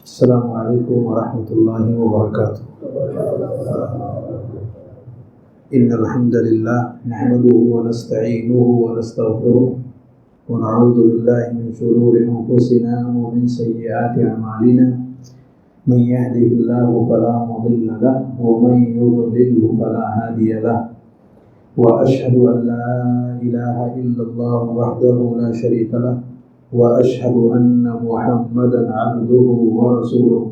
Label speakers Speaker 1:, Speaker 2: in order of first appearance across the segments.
Speaker 1: السلام علیکم ورحمۃ اللہ وبرکاتہ۔ ان الحمد للہ نحمده ونستعینه ونستغفره ونعوذ باللہ من شرور انفسنا ومن سیئات اعمالنا من يهده الله فلا مضل له ومن يضلل فلا هادي له واشهد ان لا اله الا الله وحده لا شريك له وأشهد أن محمدا عبده ورسوله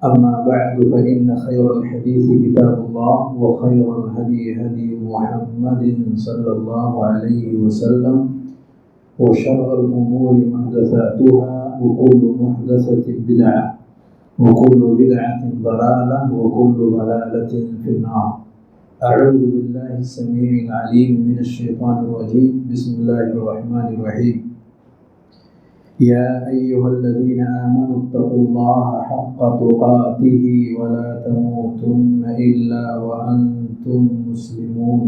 Speaker 1: أما بعد فإن خير الحديث كتاب الله وخير الهدي هدي محمد صلى الله عليه وسلم وشر الأمور محدثاتها وكل محدثة بدعة وكل بدعة ضلالة وكل ضلالة في النار. أعوذ بالله السميع العليم من الشيطان الرجيم. بسم الله الرحمن الرحيم. يا أيها الذين آمنوا اتقوا الله حق تقاته ولا تموتن إلا وأنتم مسلمون.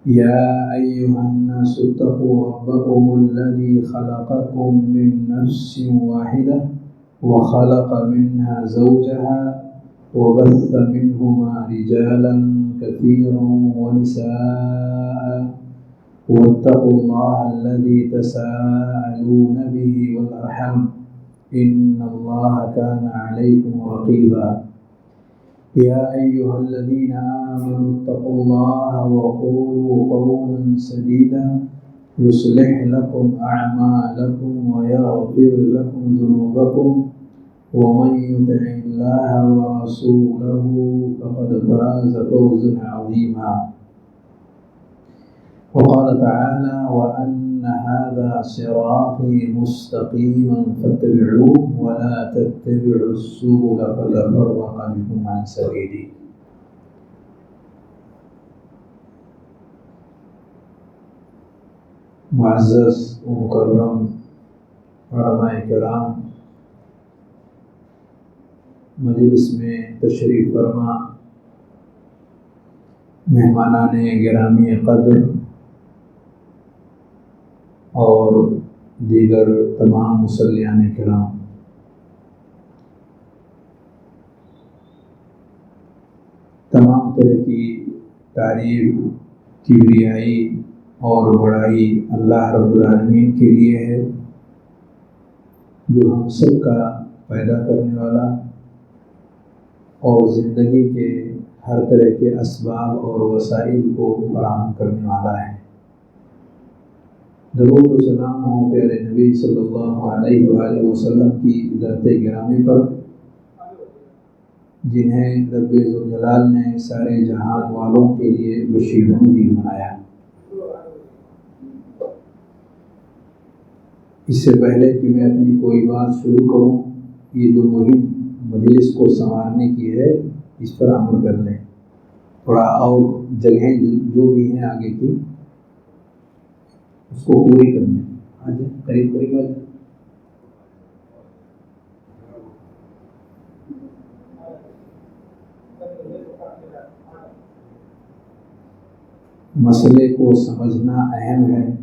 Speaker 1: يا أيها الناس اتقوا ربكم الذي خلقكم من نفس واحدة وخلق منها زوجها وبث منهما رجالا كثيرا ونساء واتقوا الله الذي تساءلون به والأرحام إن الله كان عليكم رقيبا. يا أيها الذين آمنوا اتقوا الله وقولوا قولا سديدا يصلح لكم أعمالكم ويغفر لكم ذنوبكم ومن يطع الله ورسوله فقد فاز فوزا عظيما. وقال تعالى وأن هذا صراطي مستقيما فاتبعوه ولا تتبعوا السبل فتفرق بكم عن سبيله. معزز و مکرم علماء کرام، مجلس میں تشریف فرما مہمانان گرامی قدر اور دیگر تمام مصلیان کرام، تمام طرح کی تعریف، کبریائی اور بڑائی اللہ رب العالمین کے لیے ہے، جو ہم سب کا پیدا کرنے والا اور زندگی کے ہر طرح کے اسباب اور وسائل کو فراہم کرنے والا ہے۔ درود و سلام ہو پیارے نبی صلی اللہ علیہ وآلہ وسلم کی ذات گرامی پر، جنہیں رب ذوالجلال نے سارے جہان والوں کے لیے بشیر و نذیر بنایا۔ اس سے پہلے کہ میں اپنی کوئی بات شروع کروں، یہ جو مہم مجلس کو سنوارنے کی ہے، اس پر عمل کر لیں۔ تھوڑا اور جگہیں جو بھی ہیں آگے کی، اس کو پوری کرنے۔ آج قریب قریب آ جائیں۔ مسئلے کو سمجھنا اہم ہے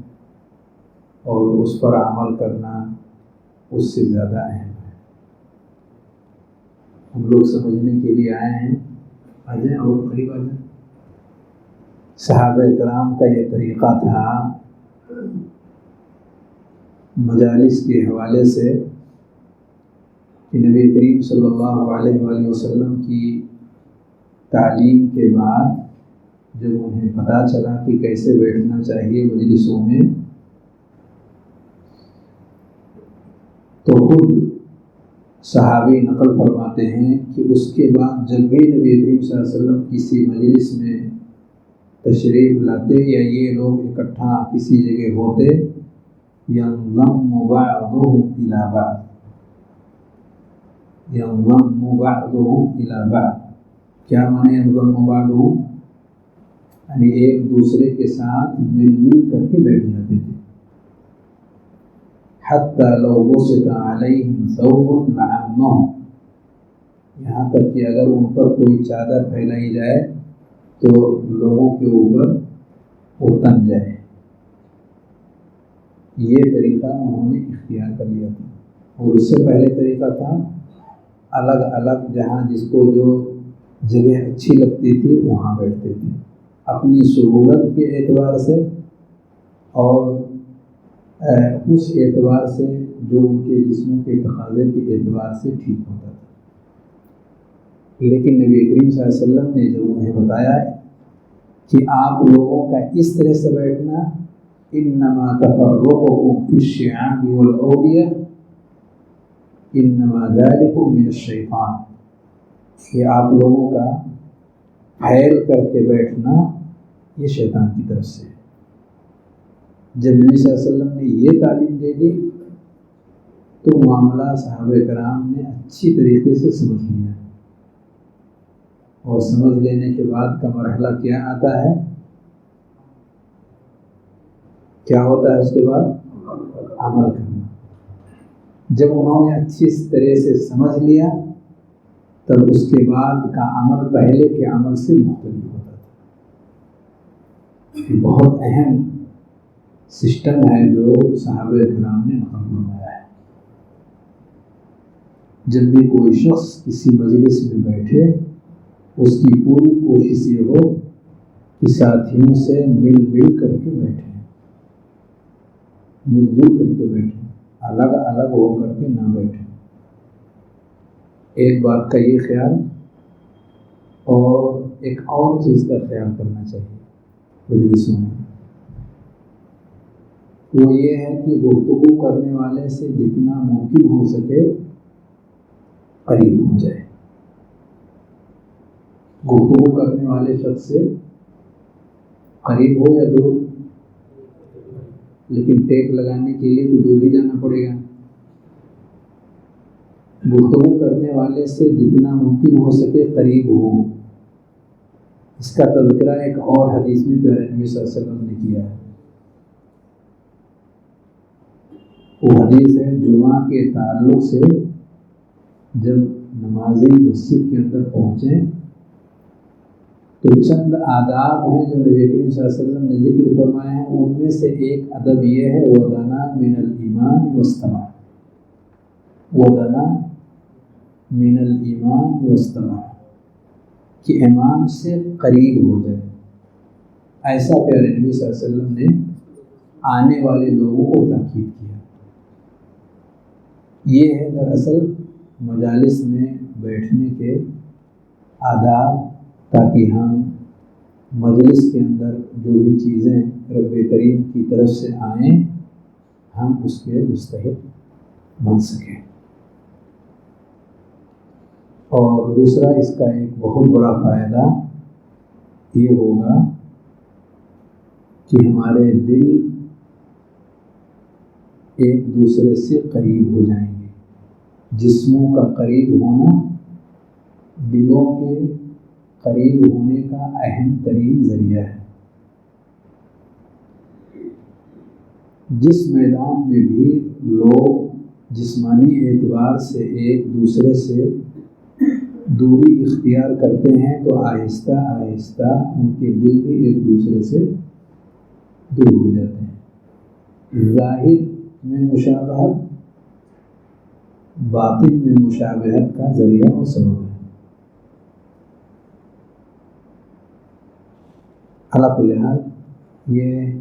Speaker 1: اور اس پر عمل کرنا اس سے زیادہ اہم ہے۔ ہم لوگ سمجھنے کے لیے آئے ہیں، آ جائیں اور قریب آ جائیں۔ صحابہ کرام کا یہ طریقہ تھا مجالس کے حوالے سے کہ نبی کریم صلی اللہ علیہ وآلہ وسلم کی تعلیم کے بعد جب انہیں پتہ چلا کہ کیسے بیٹھنا چاہیے مجلسوں میں، تو خود صحابی نقل فرماتے ہیں کہ اس کے بعد جب بھی نبی کریم صلی اللہ علیہ وسلم کسی مجلس میں تشریف لاتے یا یہ لوگ اکٹھا کسی جگہ ہوتے، ينضم بعضهم إلى بعض، ينضم بعضهم إلى بعض۔ کیا معنی ينضم بعضهم؟ یعنی ایک دوسرے کے ساتھ مل کر کے بیٹھ جاتے تھے۔ حتى لو بسط عليهم ثوب لعمهم، یہاں تک کہ اگر ان پر کوئی چادر پھیلائی جائے تو لوگوں کے اوپر وہ تن جائے۔ یہ طریقہ انہوں نے اختیار کر لیا تھا۔ اور اس سے پہلے طریقہ تھا الگ الگ، جہاں جس کو جو جگہ اچھی لگتی تھی وہاں بیٹھتے تھے، اپنی سہولت کے اعتبار سے اور اس اعتبار سے جو ان کے جسموں کے تقاضے کے اعتبار سے ٹھیک ہوتا تھا۔ لیکن نبی کریم صلی اللہ علیہ وسلم نے جب انہیں بتایا کہ آپ لوگوں کا اس طرح سے بیٹھنا انما تفرقكم في الشعاب والاودية انما ذلك من الشیطان، کہ آپ لوگوں کا پھیل کر کے بیٹھنا یہ شیطان کی طرف سے ہے۔ جب نبی صلی اللہ علیہ وسلم نے یہ تعلیم دے دی تو معاملہ صحابہ کرام نے اچھی طریقے سے سمجھ لیا، اور سمجھ لینے کے بعد کا مرحلہ کیا آتا ہے، کیا ہوتا ہے اس کے بعد؟ عمل کرنا۔ جب انہوں نے اچھی طرح سے سمجھ لیا تب اس کے بعد کا عمل پہلے کے عمل سے مختلف ہوتا تھا۔ یہ بہت اہم سسٹم ہے جو صحابہ کرام نے نقل فرمایا ہے۔ جب بھی کوئی شخص کسی مجلس میں بیٹھے اس کی پوری کوشش یہ ہو کہ ساتھیوں سے مل کر کے بیٹھے، مل جل کر کے بیٹھے، الگ الگ ہو کر کے نہ بیٹھے۔ ایک بات کا یہ خیال، اور ایک اور چیز کا خیال کرنا چاہیے مجلسوں میں، وہ یہ ہے کہ گفتگو کرنے والے سے جتنا ممکن ہو سکے قریب ہو جائے۔ گفتگو کرنے والے شخص سے قریب ہو یا دور، لیکن ٹیک لگانے کے لیے تو دور ہی جانا پڑے گا۔ گفتگو کرنے والے سے جتنا ممکن ہو سکے قریب ہو، اس کا تذکرہ ایک اور حدیث میں پیارے نبی صلی اللہ علیہ وسلم نے کیا ہے۔ وہ حدیث ہے جمعہ کے تعلق سے، جب نمازی مسجد کے اندر پہنچیں تو چند آداب ہیں جو نبی کریم صلی اللہ علیہ وسلم نے ذکر فرمائے ہیں۔ ان میں سے ایک ادب یہ ہے وَدَنَا مِنَ الْإِمَامِ وَاسْتَمَعَ، وَدَنَا مِنَ الْإِمَامِ وَاسْتَمَعَ، کہ امام سے قریب ہو جائے۔ ایسا پیارے نبی صلی اللہ علیہ وسلم نے آنے والے لوگوں کو تاکید کیا۔ یہ ہے دراصل مجالس میں بیٹھنے کے آداب، تاکہ ہم مجلس کے اندر جو بھی چیزیں رب کریم کی طرف سے آئیں ہم اس کے مستحق بن سکیں۔ اور دوسرا اس کا ایک بہت بڑا فائدہ یہ ہوگا کہ ہمارے دل ایک دوسرے سے قریب ہو جائیں گے۔ جسموں کا قریب ہونا دلوں کے قریب ہونے کا اہم ترین ذریعہ ہے۔ جس میدان میں بھی لوگ جسمانی اعتبار سے ایک دوسرے سے دوری اختیار کرتے ہیں تو آہستہ آہستہ ان کے دل بھی ایک دوسرے سے دور ہو جاتے ہیں۔ ظاہر میں مشابہت باطن میں مشابہت کا ذریعہ اور سبب ہے۔ علا کل حال یہ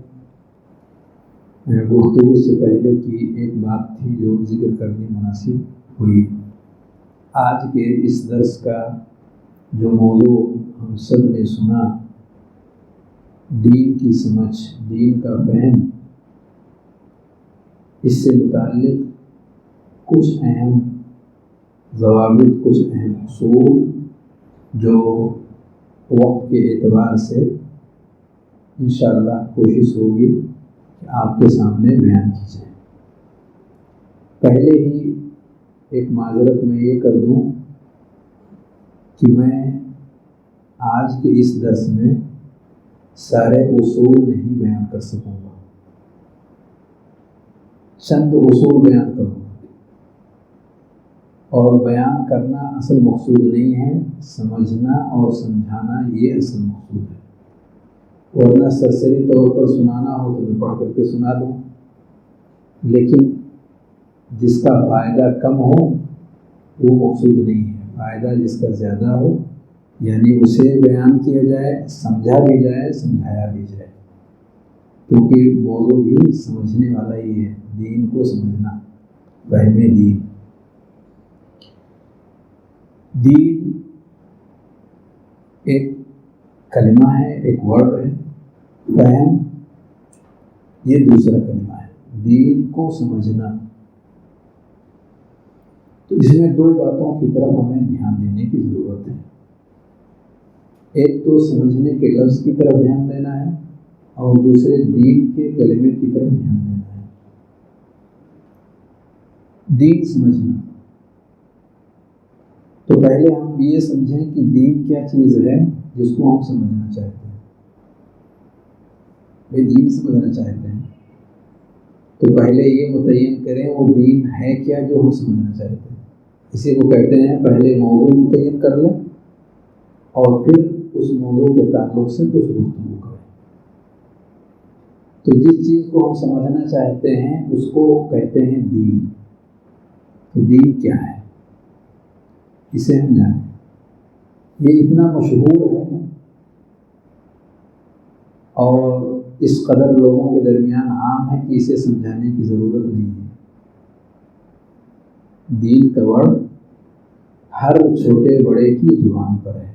Speaker 1: گفتگو سے پہلے کی ایک بات تھی جو ذکر کرنی مناسب ہوئی۔ آج کے اس درس کا جو موضوع ہم سب نے سنا، دین کی سمجھ، دین کا فہم، اس سے متعلق کچھ اہم ضوابط، کچھ اہم اصول جو وقت کے اعتبار سے انشاءاللہ کوشش ہوگی کہ آپ کے سامنے بیان کی جائے۔ پہلے ہی ایک معذرت میں یہ کر دوں کہ میں آج کے اس درس میں سارے اصول نہیں بیان کر سکوں گا، چند اصول بیان کروں گا، اور بیان کرنا اصل مقصود نہیں ہے، سمجھنا اور سمجھانا یہ اصل مقصود ہے۔ ورنہ سرسری طور پر سنانا ہو تو میں پڑھ کر کے سنا دوں، لیکن جس کا فائدہ کم ہو وہ مقصود نہیں ہے، فائدہ جس کا زیادہ ہو، یعنی اسے بیان کیا جائے، سمجھا بھی جائے، سمجھایا بھی جائے، کیونکہ موضوع بھی سمجھنے والا ہی ہے، دین کو سمجھنا، فہم دین۔ دین ایک کلمہ ہے، ایک ورڈ ہے، فہم یہ دوسرا کلمہ ہے، دین کو سمجھنا۔ تو اس میں دو باتوں کی طرف ہمیں دھیان دینے کی ضرورت ہے، ایک تو سمجھنے کے لفظ کی طرف دھیان دینا ہے، اور دوسرے دین کے کلمے کی طرف دھیان دینا ہے۔ دین سمجھنا، تو پہلے ہم یہ سمجھیں کہ دین کیا چیز ہے جس کو ہم سمجھنا چاہتے ہیں۔ بھائی دین سمجھنا چاہتے ہیں تو پہلے یہ متعین کریں وہ دین ہے کیا جو ہم سمجھنا چاہتے ہیں۔ اسی کو کہتے ہیں پہلے موضوع متعین کر لیں اور پھر اس موضوع کے تعلق سے کچھ گفتگو کریں۔ تو جس چیز کو ہم سمجھنا چاہتے ہیں اس کو کہتے ہیں دین۔ تو دین کیا ہے اسے ہم جانیں۔ یہ اتنا مشہور ہے اور اس قدر لوگوں کے درمیان عام ہے کہ اسے سمجھانے کی ضرورت نہیں ہے۔ دین کا ورڈ ہر چھوٹے بڑے کی زبان پر ہے،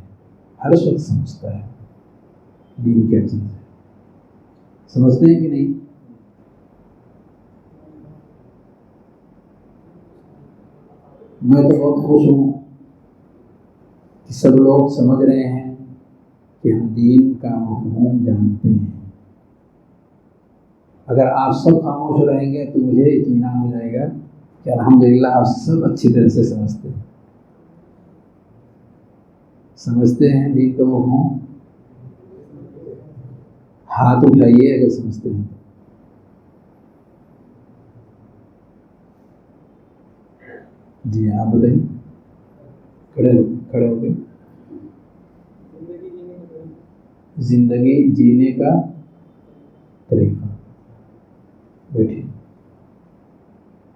Speaker 1: ہر شخص سمجھتا ہے دین کیا چیز ہے۔ سمجھتے ہیں کہ نہیں؟ میں تو بہت خوش ہوں کہ سب لوگ سمجھ رہے ہیں کہ ہم دین کا مفہوم جانتے ہیں۔ اگر آپ سب خاموش رہیں گے تو مجھے اطمینان ہو جائے گا کہ الحمدللہ آپ سب اچھی طرح سے سمجھتے ہیں۔ سمجھتے ہیں دین کا مفہوم؟ ہاتھ اٹھائیے اگر سمجھتے ہیں۔ جی آپ بتائیے، کھڑے ہو کے۔ زندگی جینے کا طریقہ، بیٹھیے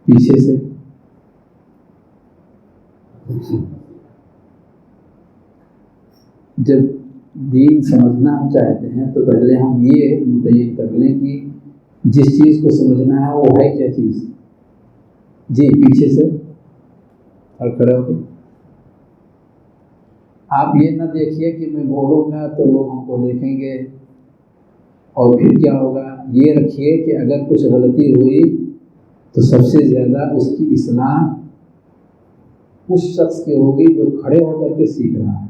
Speaker 1: پیچھے سے۔ جب دین سمجھنا ہم چاہتے ہیں تو پہلے ہم یہ متعین کر لیں کہ جس چیز کو سمجھنا ہے وہ ہے کیا چیز۔ جی پیچھے سے اور کھڑے ہو کے۔ آپ یہ نہ دیکھیے کہ میں بولوں گا تو لوگ ہم کو دیکھیں گے اور پھر کیا ہوگا، یہ رکھیے کہ اگر کچھ غلطی ہوئی تو سب سے زیادہ اس کی اصلاح اس شخص کی ہوگی جو کھڑے ہو کر کے سیکھ رہا ہے۔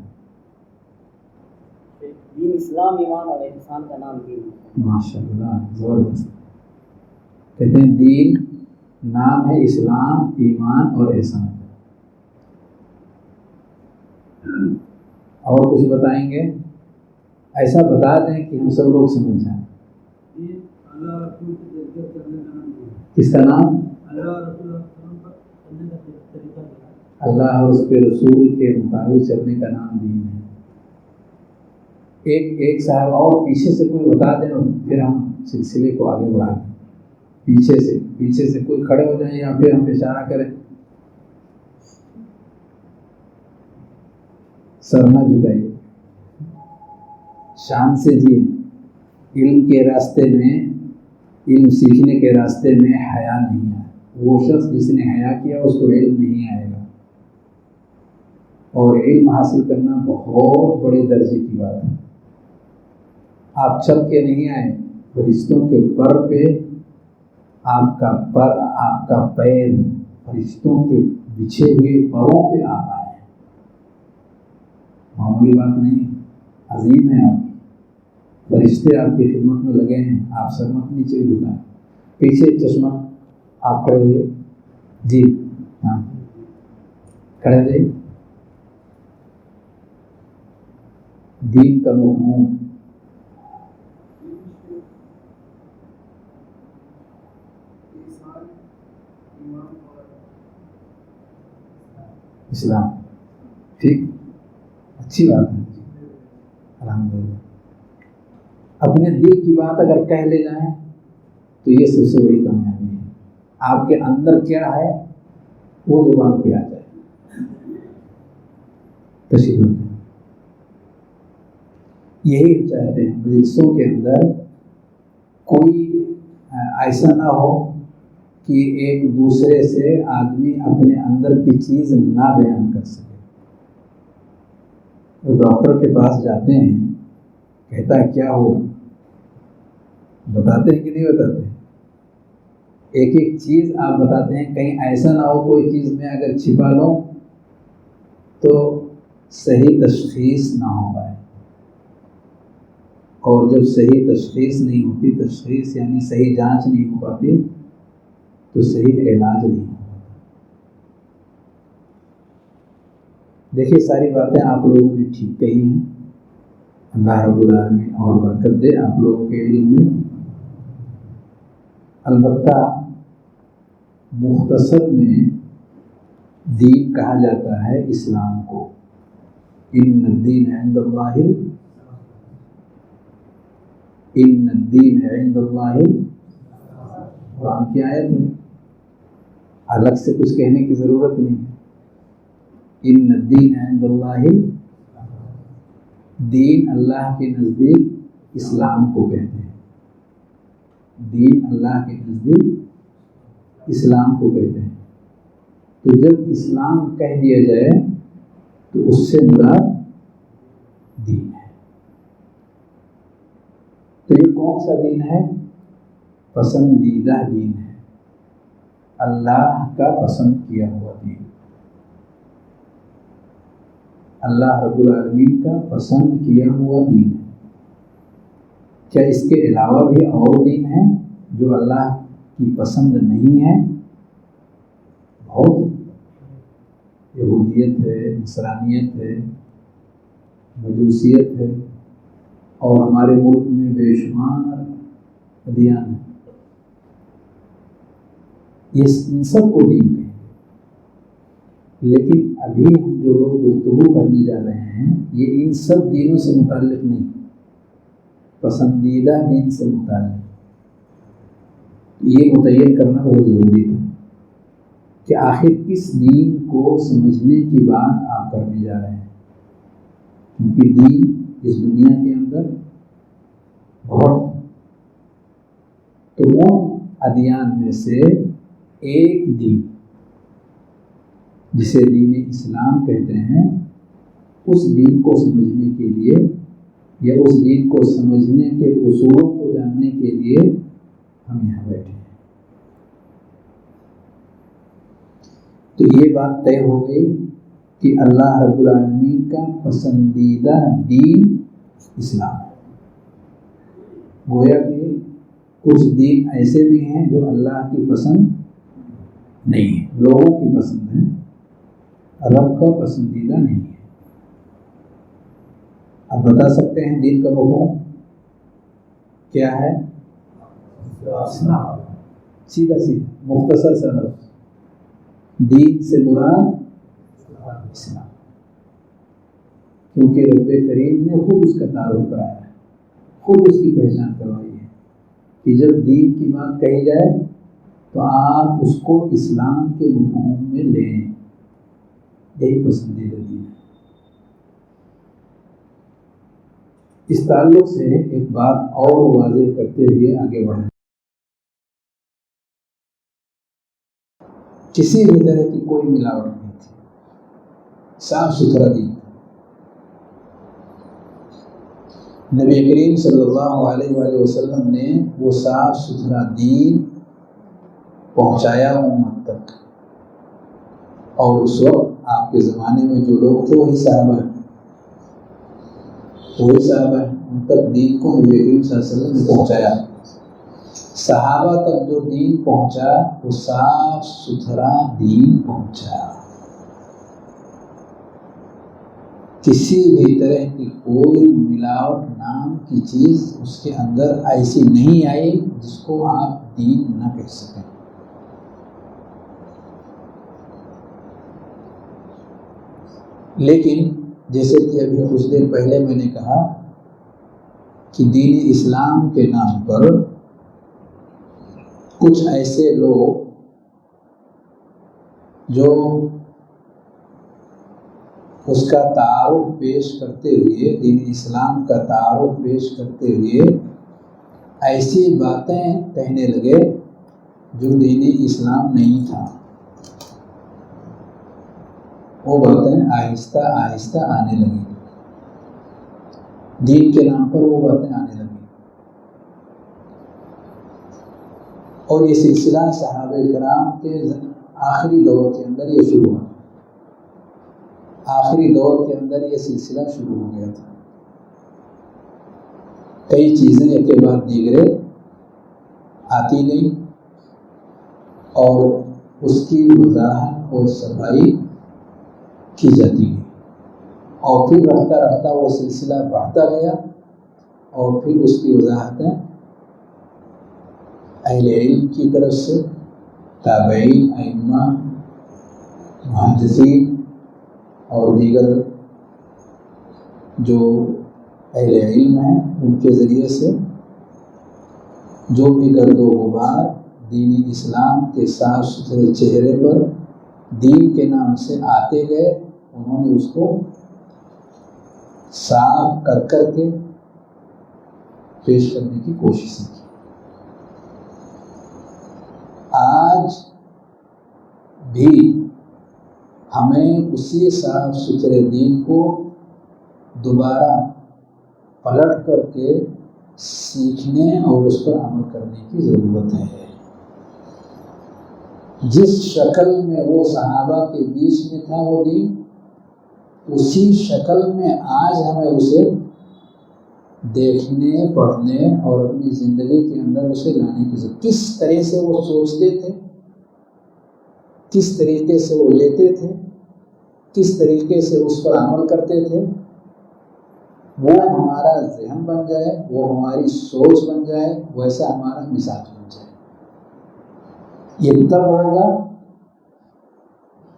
Speaker 2: دین اسلام، ایمان اور احسان کا نام دین ہے۔
Speaker 1: ماشاء اللہ، زبردست۔ کہتے ہیں دین نام ہے اسلام، ایمان اور احسان۔ اور کچھ بتائیں گے؟ ایسا بتا دیں کہ ہم سب لوگ سمجھ جائیں۔ کس کا نام؟ اللہ اور اس کے رسول کے مطابق چلنے کا نام دین ہے۔ ایک صاحب اور پیچھے سے کوئی بتا دیں اور پھر ہم سلسلے کو آگے بڑھا دیں۔ پیچھے سے کوئی کھڑے ہو جائیں یا پھر ہم اشارہ کریں۔ سر نہ جھکائیے، شان سے جی۔ علم کے راستے میں، علم سیکھنے کے راستے میں حیا نہیں ہے۔ وہ شخص جس نے حیا کیا اس کو علم نہیں آئے گا، اور علم حاصل کرنا بہت بڑے درجے کی بات ہے۔ آپ چل کے نہیں آئے، فرشتوں کے پر پہ آپ کا پیر فرشتوں کے بچھے ہوئے پروں پہ آپ آئے ہیں۔ معمولی بات نہیں، عظیم ہے۔ آپ فرشتے آپ کی خدمت میں لگے ہیں، آپ سر مت نیچے جھکائیں۔ پیچھے چشمہ، آپ کھڑے ہوئے جی، ہاں کھڑے رہیے۔ دین کا مفہوم اسلام، ٹھیک، اچھی بات ہے، الحمدللہ۔ اپنے دل کی بات اگر کہہ لے جائیں تو یہ سب سے بڑی کامیابی ہے۔ آپ کے اندر کیا ہے وہ زبان پہ آ جائے. تشریح یہی ہم چاہتے ہیں مجلسوں کے اندر کوئی ایسا نہ ہو کہ ایک دوسرے سے آدمی اپنے اندر کی چیز نہ بیان کر سکے. تو ڈاکٹر کے پاس جاتے ہیں, کہتا ہے کیا ہوا, بتاتے ہیں کہ نہیں بتاتے؟ ایک ایک چیز آپ بتاتے ہیں, کہیں ایسا نہ ہو کوئی چیز میں اگر چھپا لوں تو صحیح تشخیص نہ ہو پائے. اور جب صحیح تشخیص نہیں ہوتی, تشخیص یعنی صحیح جانچ نہیں ہو پاتی, تو صحیح علاج نہیں ہو پاتا. دیکھیے ساری باتیں آپ لوگوں نے ٹھیک کہی ہیں, اللہ رب العالمین اور برکت دے آپ لوگوں کے علم میں. البتہ مختصر میں دین کہا جاتا ہے اسلام کو. ان الدین عند اللہ, ان الدین عند اللہ, قرآن کی آیت ہے, الگ سے کچھ کہنے کی ضرورت نہیں ہے. ان الدین عند اللہ, دین اللہ کے نزدیک اسلام کو کہتے ہیں. دین اللہ کے نزدیک اسلام کو کہتے ہیں. تو جب اسلام کہہ دیا جائے تو اس سے مراد دین ہے. تو یہ کون سا دین ہے؟ پسندیدہ دین ہے, اللہ کا پسند کیا ہوا دین, اللہ رب العالمین کا پسند کیا ہوا دین ہے. کیا اس کے علاوہ بھی اور دین ہیں جو اللہ کی پسند نہیں ہے؟ بہت. یہودیت ہے, نصرانیت ہے, مجوسیت ہے, اور ہمارے ملک میں بے شمار ادیان ہیں. یہ ان سب کو دین کہیں گے. لیکن ابھی ہم جو گفتگو کرنے جا رہے ہیں یہ ان سب دینوں سے متعلق نہیں, پسندیدہ دین سے متعلق. یہ متعین کرنا بہت ضروری تھا کہ آخر کس دین کو سمجھنے کی بات آپ کرنے جا رہے ہیں. کیونکہ دین اس دنیا کے اندر بہت, تو وہ ادیان میں سے ایک دین جسے دین اسلام کہتے ہیں, اس دین کو سمجھنے کے لیے یا اس دین کو سمجھنے کے اصولوں کو جاننے کے لیے ہم یہاں بیٹھے ہیں. تو یہ بات طے ہو گئی کہ اللہ رب العالمین کا پسندیدہ دین اسلام ہے. گویا کہ کچھ دین ایسے بھی ہیں جو اللہ کی پسند نہیں ہے, لوگوں کی پسند ہے, رب کا پسندیدہ نہیں ہے. آپ بتا سکتے ہیں دین کا مفہوم کیا ہے؟ اسلام. سیدھا سیدھا مختصر سا لفظ, دین سے مراد اسلام. کیونکہ رب کریم نے خود اس کا تعارف کرایا ہے, خود اس کی پہچان کروائی ہے کہ جب دین کی بات کہی جائے تو آپ اس کو اسلام کے مفہوم میں لیں. یہی پسندیدہ دین ہے. اس تعلق سے ایک بات اور واضح کرتے ہوئے آگے بڑھیں. کسی بھی طرح کی کوئی ملاوٹ نہیں تھی, صاف ستھرا دین. نبی کریم صلی اللہ علیہ وآلہ وسلم نے وہ صاف ستھرا دین پہنچایا امت تک. اور اس وقت آپ کے زمانے میں جو لوگ تھے وہی صحابہ ہیں, ان تک دین کو نبی کریم صلی اللہ علیہ وسلم نے پہنچایا. صحابہ تک جو دین پہنچا وہ صاف ستھرا دین پہنچا. کسی بھی طرح کی کوئی ملاوٹ نام کی چیز اس کے اندر ایسی نہیں آئی جس کو آپ دین نہ کہہ سکیں. لیکن جیسے کہ ابھی کچھ دیر پہلے میں نے کہا کہ دین اسلام کے نام پر کچھ ایسے لوگ جو اس کا تعارف پیش کرتے ہوئے، دین اسلام کا تعارف پیش کرتے ہوئے ایسی باتیں کہنے لگے جو دین اسلام نہیں تھا، وہ باتیں آہستہ آہستہ آنے لگی، دین کے نام پر وہ باتیں آنے لگی۔ اور یہ سلسلہ صحابہ کرام کے آخری دور کے اندر یہ شروع ہوا، آخری دور کے اندر یہ سلسلہ شروع ہو گیا تھا۔ کئی چیزیں ایک کے بعد دیگرے آتی گئی اور اس کی وضاحت اور صفائی کی جاتی گئی، اور پھر رفتہ رفتہ وہ سلسلہ بڑھتا گیا، اور پھر اس کی وضاحتیں اہل علم کی طرف سے، تابعین، ائمہ، محدثین اور دیگر جو اہل علم ہیں ان کے ذریعے سے جو بھی گرد و غبار دین اسلام کے صاف ستھرے چہرے پر دین کے نام سے آتے گئے، انہوں نے اس کو صاف کر کر کے پیش کرنے کی کوشش کی۔ آج بھی ہمیں اسی صاف ستھرے دین کو دوبارہ پلٹ کر کے سیکھنے اور اس پر عمل کرنے کی ضرورت ہے۔ جس شکل میں وہ صحابہ کے بیچ میں تھا وہ دین، اسی شکل میں آج ہمیں اسے دیکھنے، پڑھنے اور اپنی زندگی کے اندر اسے لانے کی ضرورت۔ کس طرح سے وہ سوچتے تھے، کس طریقے سے وہ لیتے تھے، کس طریقے سے اس پر عمل کرتے تھے، وہ ہمارا ذہن بن جائے، وہ ہماری سوچ بن جائے، ویسا ہمارا مزاج بن جائے۔ یہ تب ہوگا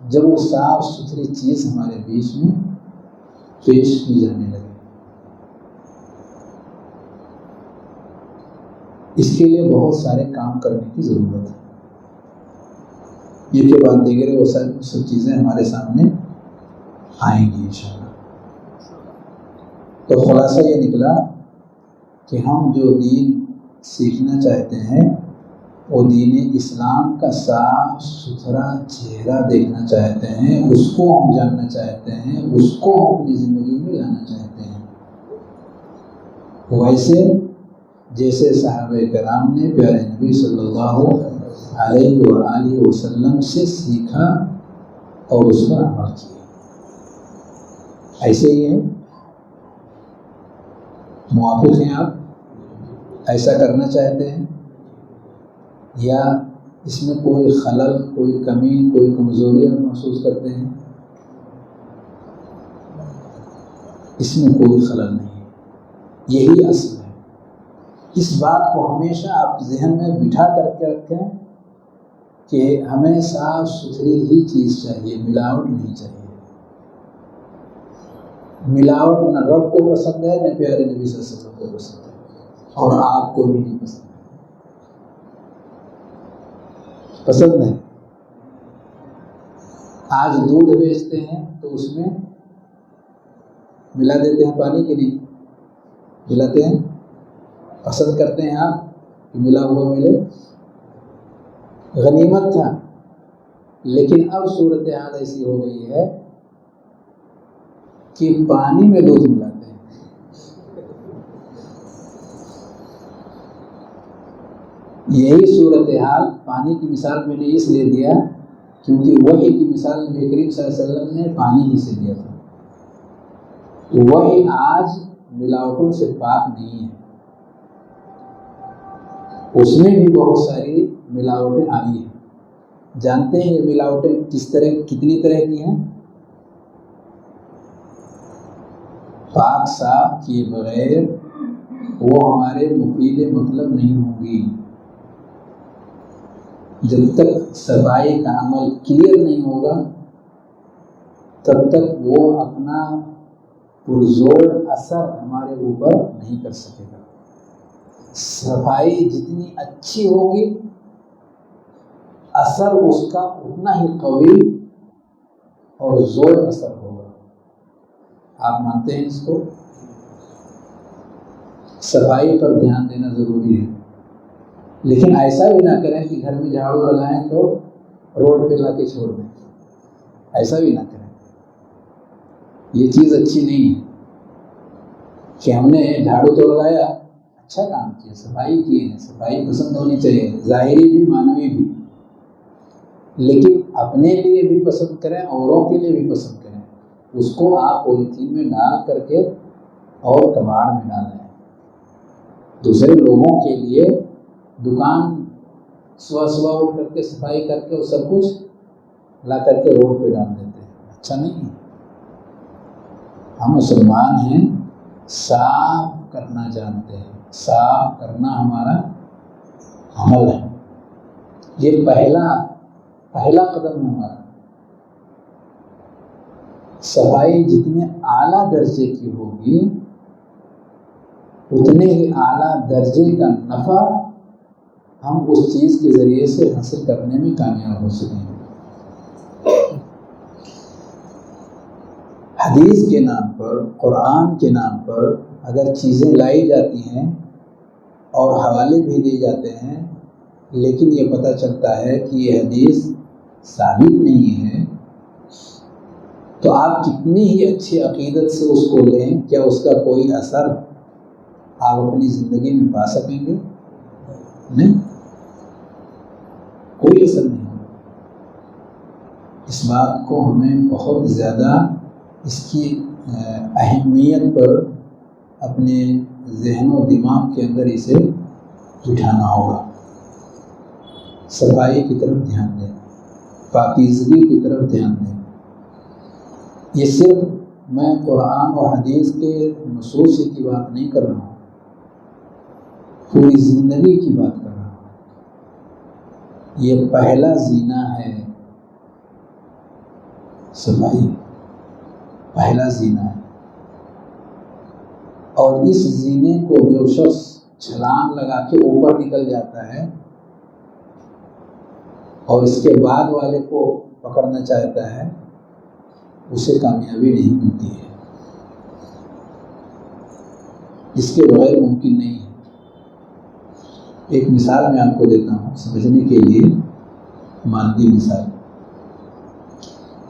Speaker 1: جب وہ صاف ستھری چیز ہمارے بیچ میں پیش کی جانے لگے۔ اس کے لیے بہت سارے کام کرنے کی ضرورت ہے، یہ کے بعد دیگر وہ سب چیزیں ہمارے سامنے آئیں گی انشاءاللہ۔ تو خلاصہ یہ نکلا کہ ہم جو دین سیکھنا چاہتے ہیں وہ دین اسلام کا صاف ستھرا چہرہ دیکھنا چاہتے ہیں، اس کو ہم جاننا چاہتے ہیں، اس کو ہم اپنی زندگی میں لانا چاہتے ہیں، ویسے جیسے صحابہ کرام نے پیارے نبی صلی اللہ علیہ وآلہ وسلم سے سیکھا اور اس پر عمل کیا۔ ایسے ہی ہے، موافق ہیں آپ؟ ایسا کرنا چاہتے ہیں یا اس میں کوئی خلل، کوئی کمی، کوئی کمزوری آپ محسوس کرتے ہیں؟ اس میں کوئی خلل نہیں ہے، یہی اصل ہے۔ اس بات کو ہمیشہ آپ ذہن میں بٹھا کر کے رکھیں کہ ہمیں صاف ستھری ہی چیز چاہیے، ملاوٹ نہیں چاہیے۔ ملاوٹ نہ رب کو پسند ہے، نہ پیارے نبی صلی اللہ علیہ وسلم کو پسند ہے، اور آپ کو بھی نہیں پسند ہے۔ آج دودھ بیچتے ہیں تو اس میں ملا دیتے ہیں پانی کی نہیں ملاتے ہیں؟ پسند کرتے ہیں آپ کہ ملا ہوا ملے؟ غنیمت تھا، لیکن اب صورتحال ایسی ہو گئی ہے کہ پانی میں دودھ ملاتے ہیں۔ یہی صورتحال پانی کی مثال میں نے اس لیے دیا کیونکہ وحی کی مثال نبی کریم صلی اللہ علیہ وسلم نے پانی ہی سے دیا تھا۔ وحی آج ملاوٹوں سے پاک نہیں ہے، اس میں بھی بہت ساری ملاوٹیں آئی ہیں۔ جانتے ہیں یہ ملاوٹیں کس طرح، کتنی طرح کی ہیں؟ پاک صاف کیے بغیر وہ ہمارے مفید مطلب نہیں ہوں گی۔ جب تک صفائی کا عمل کلیئر نہیں ہوگا تب تک وہ اپنا پرزور اثر ہمارے اوپر نہیں کر سکے گا۔ صفائی جتنی اچھی ہوگی اثر اس کا اتنا ہی قوی اور زور اثر ہوگا. آپ مانتے ہیں اس کو؟ صفائی پر دھیان دینا ضروری ہے، لیکن ایسا بھی نہ کریں کہ گھر میں جھاڑو لگائیں تو روڈ پہ لا کے چھوڑ دیں. ایسا بھی نہ کریں، یہ چیز اچھی نہیں ہے کہ ہم نے جھاڑو تو لگایا، اچھا کام کیا، صفائی کی ہے، صفائی پسند ہونی چاہیے، ظاہری بھی معنوی بھی، لیکن اپنے لیے بھی پسند کریں، اوروں کے لیے بھی پسند کریں. اس کو آپ پولیتھین میں ڈال کر کے اور کباڑ میں ڈالیں. دوسرے لوگوں کے لیے دکان صبح اٹھ کر کے صفائی کر کے وہ سب کچھ لا کر کے روڈ پہ ڈال دیتے ہیں، اچھا نہیں ہے. ہم مسلمان ہیں، صاف کرنا جانتے ہیں، صاف کرنا ہمارا عمل ہے. یہ پہلا قدم ہے ہمارا. صفائی جتنے اعلیٰ درجے کی ہوگی اتنے ہی اعلیٰ درجے کا نفع ہم اس چیز کے ذریعے سے حاصل کرنے میں کامیاب ہو سکیں گے. حدیث کے نام پر، قرآن کے نام پر اگر چیزیں لائی جاتی ہیں اور حوالے بھی دیے جاتے ہیں، لیکن یہ پتہ چلتا ہے کہ یہ حدیث ثابت نہیں ہے، تو آپ کتنی ہی اچھی عقیدت سے اس کو لیں، کیا اس کا کوئی اثر آپ اپنی زندگی میں پا سکیں گے؟ نہیں، کوئی اثر نہیں. اس بات کو ہمیں بہت زیادہ اس کی اہمیت پر اپنے ذہن و دماغ کے اندر اسے بٹھانا ہوگا. صفائی کی طرف دھیان دیں، پاکیزگی کی طرف دھیان دیں. یہ صرف میں قرآن و حدیث کے نصوص کی بات نہیں کر رہا ہوں، پوری زندگی کی بات کر رہا ہوں. یہ پہلا زینہ ہے، صفائی پہلا زینہ ہے. اور اس زینے کو جو شخص چھلانگ لگا کے اوپر نکل جاتا ہے اور اس کے بعد والے کو پکڑنا چاہتا ہے، اسے کامیابی نہیں ملتی ہے. اس کے بغیر ممکن نہیں ہے. ایک مثال میں آپ کو دیتا ہوں سمجھنے کے لیے، مادی مثال.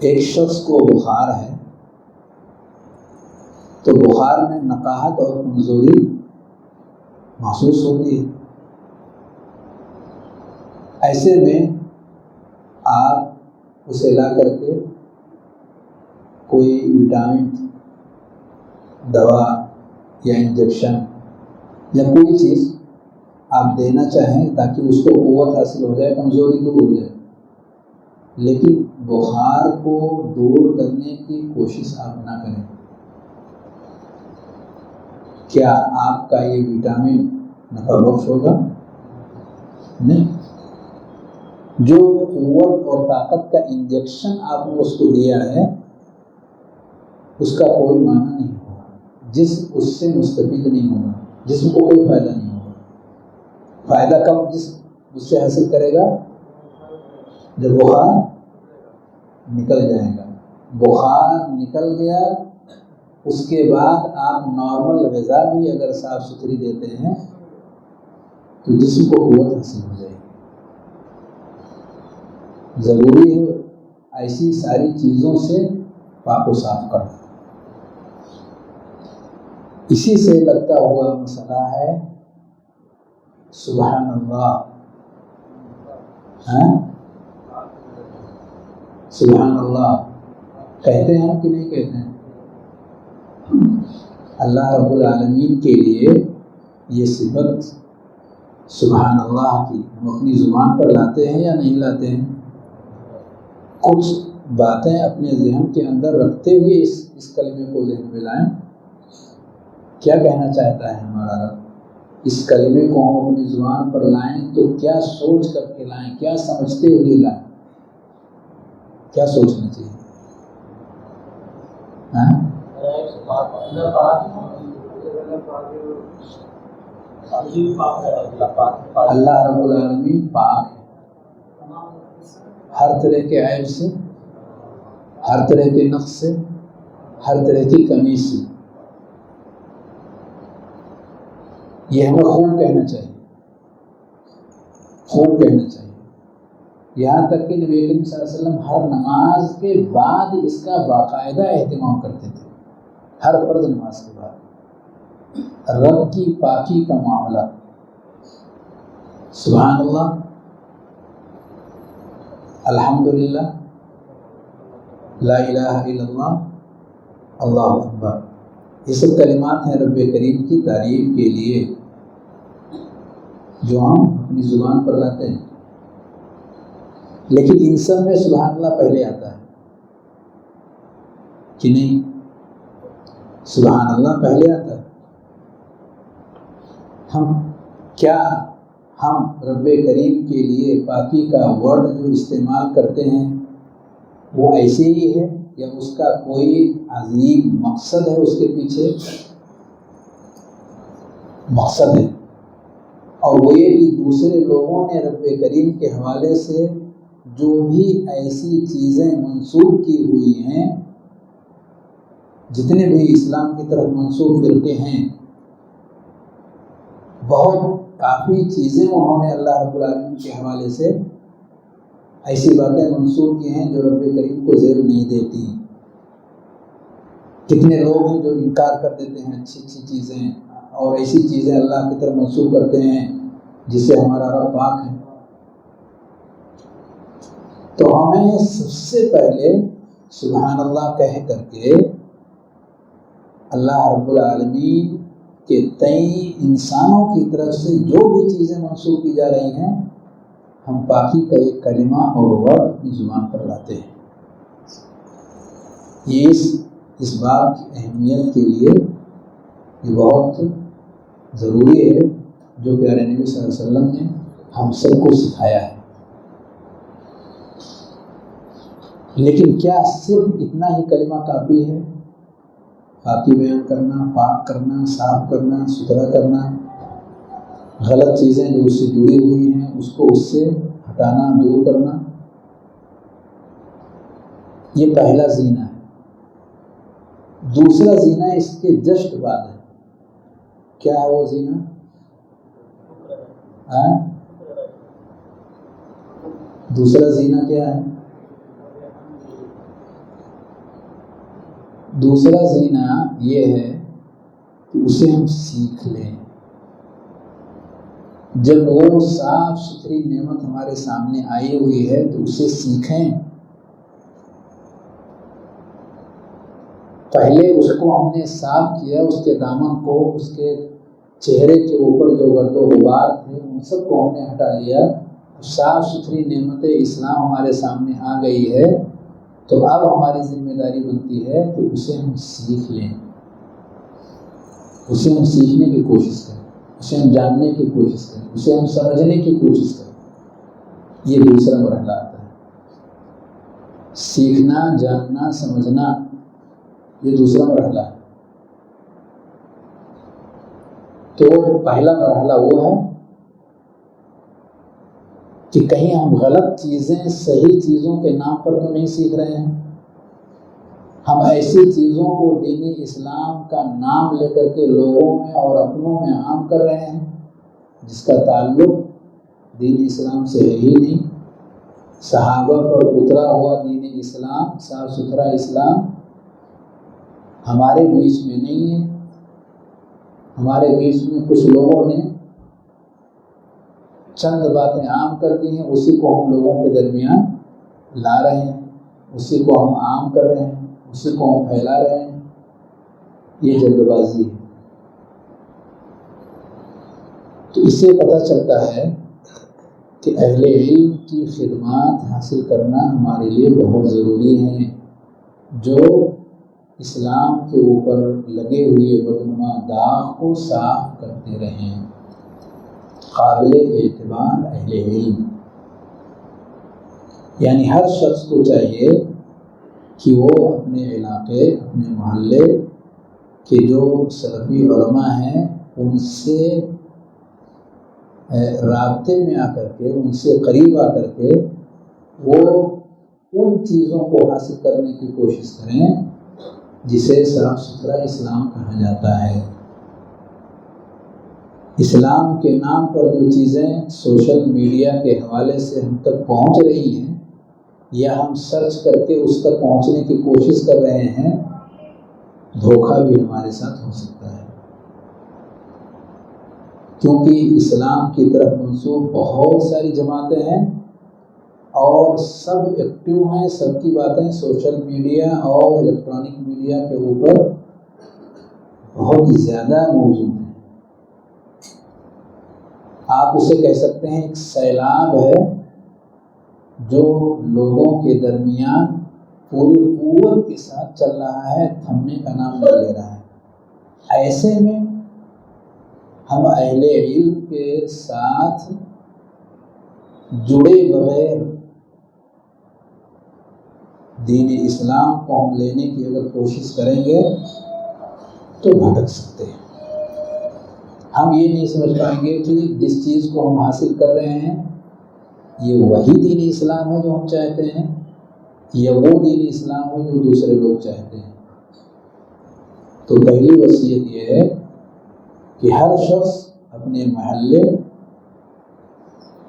Speaker 1: ایک شخص کو بخار ہے تو بخار میں نقاہت اور کمزوری محسوس ہوتی ہے. ایسے میں آپ اسے لا کر کے کوئی وٹامن دوا یا انجیکشن یا کوئی چیز آپ دینا چاہیں تاکہ اس کو قوت حاصل ہو جائے، کمزوری دور ہو جائے، لیکن بخار کو دور کرنے کی کوشش آپ نہ کریں. کیا آپ کا یہ وٹامن نفع بخش ہوگا؟ نہیں. جو قوت اور طاقت کا انجیکشن آپ نے اس کو دیا ہے اس کا کوئی معنی نہیں ہوگا، جسم اس سے مستفید نہیں ہوگا، جسم کو کوئی فائدہ نہیں ہوگا. فائدہ کب جسم اس سے حاصل کرے گا؟ جب بخار نکل جائے گا. بخار نکل گیا، اس کے بعد آپ نارمل غذا بھی اگر صاف ستھری دیتے ہیں تو جسم کو قوت حاصل ہو جائے گی. ضروری ہے ایسی ساری چیزوں سے پاک و صاف کرنا. اسی سے لگتا ہوا مسئلہ ہے سبحان اللہ. سبحان اللہ کہتے ہیں کہ نہیں کہتے ہیں؟ اللہ رب العالمین کے لیے یہ صفت سبحان اللہ کی ہم اپنی زبان پر لاتے ہیں یا نہیں لاتے ہیں؟ کچھ باتیں اپنے ذہن کے اندر رکھتے ہوئے اس کلمے کو ذہن میں لائیں. کیا کہنا چاہتا ہے ہمارا رب؟ اس کلمے کو ہم اپنی زبان پر لائیں تو کیا سوچ کر کے لائیں، کیا سمجھتے ہوئے لائیں، کیا سوچنا چاہیے؟ اللہ رب العالمین پاک ہے، ہر طرح کے عیب سے، ہر طرح کے نقص سے، ہر طرح کی کمی سے. یہ ہمیں خوب کہنا چاہیے، خوب کہنا چاہیے. یہاں تک کہ نبی کریم صلی اللہ علیہ وسلم ہر نماز کے بعد اس کا باقاعدہ اہتمام کرتے تھے. ہر فرض نماز کے بعد رب کی پاکی کا معاملہ. سبحان اللہ، الحمدللہ، لا الہ الا اللہ، اللہ اکبر. یہ سب کلمات ہیں رب کریم کی تعریف کے لیے جو ہم اپنی زبان پر لاتے ہیں. لیکن ان سب میں سبحان اللہ پہلے آتا ہے کہ نہیں؟ سبحان اللہ پہلے آتا ہے. ہم رب کریم کے لیے پاکی کا ورڈ جو استعمال کرتے ہیں وہ ایسے ہی ہے یا اس کا کوئی عظیم مقصد ہے؟ اس کے پیچھے مقصد ہے، اور وہ یہ کہ دوسرے لوگوں نے رب کریم کے حوالے سے جو بھی ایسی چیزیں منسوب کی ہوئی ہیں، جتنے بھی اسلام کی طرف منسوب فرقے ہیں، بہت کافی چیزیں انہوں نے اللہ رب العالمین کے حوالے سے ایسی باتیں منسوب کی ہیں جو رب کریم کو زیب نہیں دیتی. کتنے لوگ ہیں جو انکار کر دیتے ہیں اچھی اچھی چیزیں، اور ایسی چیزیں اللہ کی طرف منسوب کرتے ہیں جس سے ہمارا رب پاک ہے. تو ہمیں سب سے پہلے سبحان اللہ کہہ کر کے اللہ رب العالمین کے تئیں انسانوں کی طرف سے جو بھی چیزیں منسوب کی جا رہی ہیں، ہم پاکی کا ایک کلمہ اور ورڈ اپنی زبان پر لاتے ہیں. یہ اس بات کی اہمیت کے لیے یہ بہت ضروری ہے جو پیارے نبی صلی اللہ علیہ وسلم نے ہم سب کو سکھایا ہے. لیکن کیا صرف اتنا ہی کلمہ کافی ہے؟ پاکی بیان کرنا، پاک کرنا، صاف کرنا، ستھرا کرنا، غلط چیزیں جو اس سے جڑی ہوئی ہیں اس کو اس سے ہٹانا، دور کرنا، یہ پہلا زینہ ہے. دوسرا زینہ اس کے جسٹ بعد ہے. کیا ہے وہ زینہ؟ دوسرا زینہ کیا ہے؟ دوسرا زینہ یہ ہے کہ اسے ہم سیکھ لیں. جب وہ صاف ستھری نعمت ہمارے سامنے آئی ہوئی ہے تو اسے سیکھیں. پہلے اس کو ہم نے صاف کیا، اس کے دامن کو، اس کے چہرے کے اوپر جو گرد و غبار تھے ان سب کو ہم نے ہٹا لیا. صاف ستھری نعمت اسلام ہمارے سامنے آ گئی ہے، تو اب ہماری ذمہ داری بنتی ہے کہ اسے ہم سیکھ لیں، اسے ہم سیکھنے کی کوشش کریں، اسے ہم جاننے کی کوشش کریں، اسے ہم سمجھنے کی کوشش کریں. یہ دوسرا مرحلہ آتا ہے. سیکھنا، جاننا، سمجھنا، یہ دوسرا مرحلہ ہے. تو پہلا مرحلہ وہ ہے کہ کہیں ہم غلط چیزیں صحیح چیزوں کے نام پر تو نہیں سیکھ رہے ہیں. ہم ایسی چیزوں کو دین اسلام کا نام لے کر کے لوگوں میں اور اپنوں میں عام کر رہے ہیں جس کا تعلق دین اسلام سے ہے ہی نہیں. صحابہ پر اترا ہوا دین اسلام، صاف ستھرا اسلام ہمارے بیچ میں نہیں ہے. ہمارے بیچ میں کچھ لوگوں نے چند باتیں عام کر دی ہیں، اسی کو ہم لوگوں کے درمیان لا رہے ہیں، اسی کو ہم عام کر رہے ہیں، اسی کو ہم پھیلا رہے ہیں. یہ جلد بازی ہے. تو اس سے پتہ چلتا ہے کہ اہل علم کی خدمات حاصل کرنا ہمارے لیے بہت ضروری ہے، جو اسلام کے اوپر لگے ہوئے بدنما داغ کو صاف کرتے رہیں. قابل اعتبار اہل علم، یعنی ہر شخص کو چاہیے کہ وہ اپنے علاقے، اپنے محلے کے جو سلفی علماء ہیں ان سے رابطے میں آ کر کے، ان سے قریب آ کر کے وہ ان چیزوں کو حاصل کرنے کی کوشش کریں جسے صاف ستھرا اسلام کہا جاتا ہے۔ اسلام کے نام پر جو چیزیں سوشل میڈیا کے حوالے سے ہم تک پہنچ رہی ہیں یا ہم سرچ کر کے اس تک پہنچنے کی کوشش کر رہے ہیں، دھوکہ بھی ہمارے ساتھ ہو سکتا ہے، کیونکہ اسلام کی طرف منسوب بہت ساری جماعتیں ہیں اور سب ایکٹیو ہیں، سب کی باتیں سوشل میڈیا اور الیکٹرانک میڈیا کے اوپر بہت زیادہ موجود ہیں۔ آپ اسے کہہ سکتے ہیں ایک سیلاب ہے جو لوگوں کے درمیان پوری قوت کے ساتھ چل رہا ہے، تھمنے کا نام نہیں لے رہا ہے۔ ایسے میں ہم اہل علم کے ساتھ جڑے بغیر دین اسلام کو ہم لینے کی اگر کوشش کریں گے تو بھٹک سکتے ہیں۔ ہم یہ نہیں سمجھ پائیں گے کہ جس چیز کو ہم حاصل کر رہے ہیں یہ وہی دین اسلام ہے جو ہم چاہتے ہیں یا وہ دین اسلام ہے جو دوسرے لوگ چاہتے ہیں۔ تو پہلی وصیت یہ ہے کہ ہر شخص اپنے محلے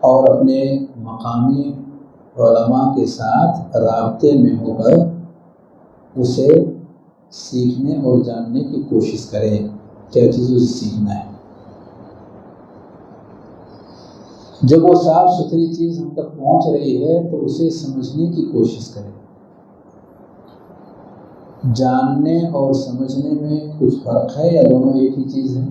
Speaker 1: اور اپنے مقامی علماء کے ساتھ رابطے میں ہو کر اسے سیکھنے اور جاننے کی کوشش کرے کیا چیز اسے سیکھنا ہے۔ جب وہ صاف ستھری چیز ہم تک پہنچ رہی ہے تو اسے سمجھنے کی کوشش کریں۔ جاننے اور سمجھنے میں کچھ فرق ہے یا دونوں ایک ہی چیز ہے؟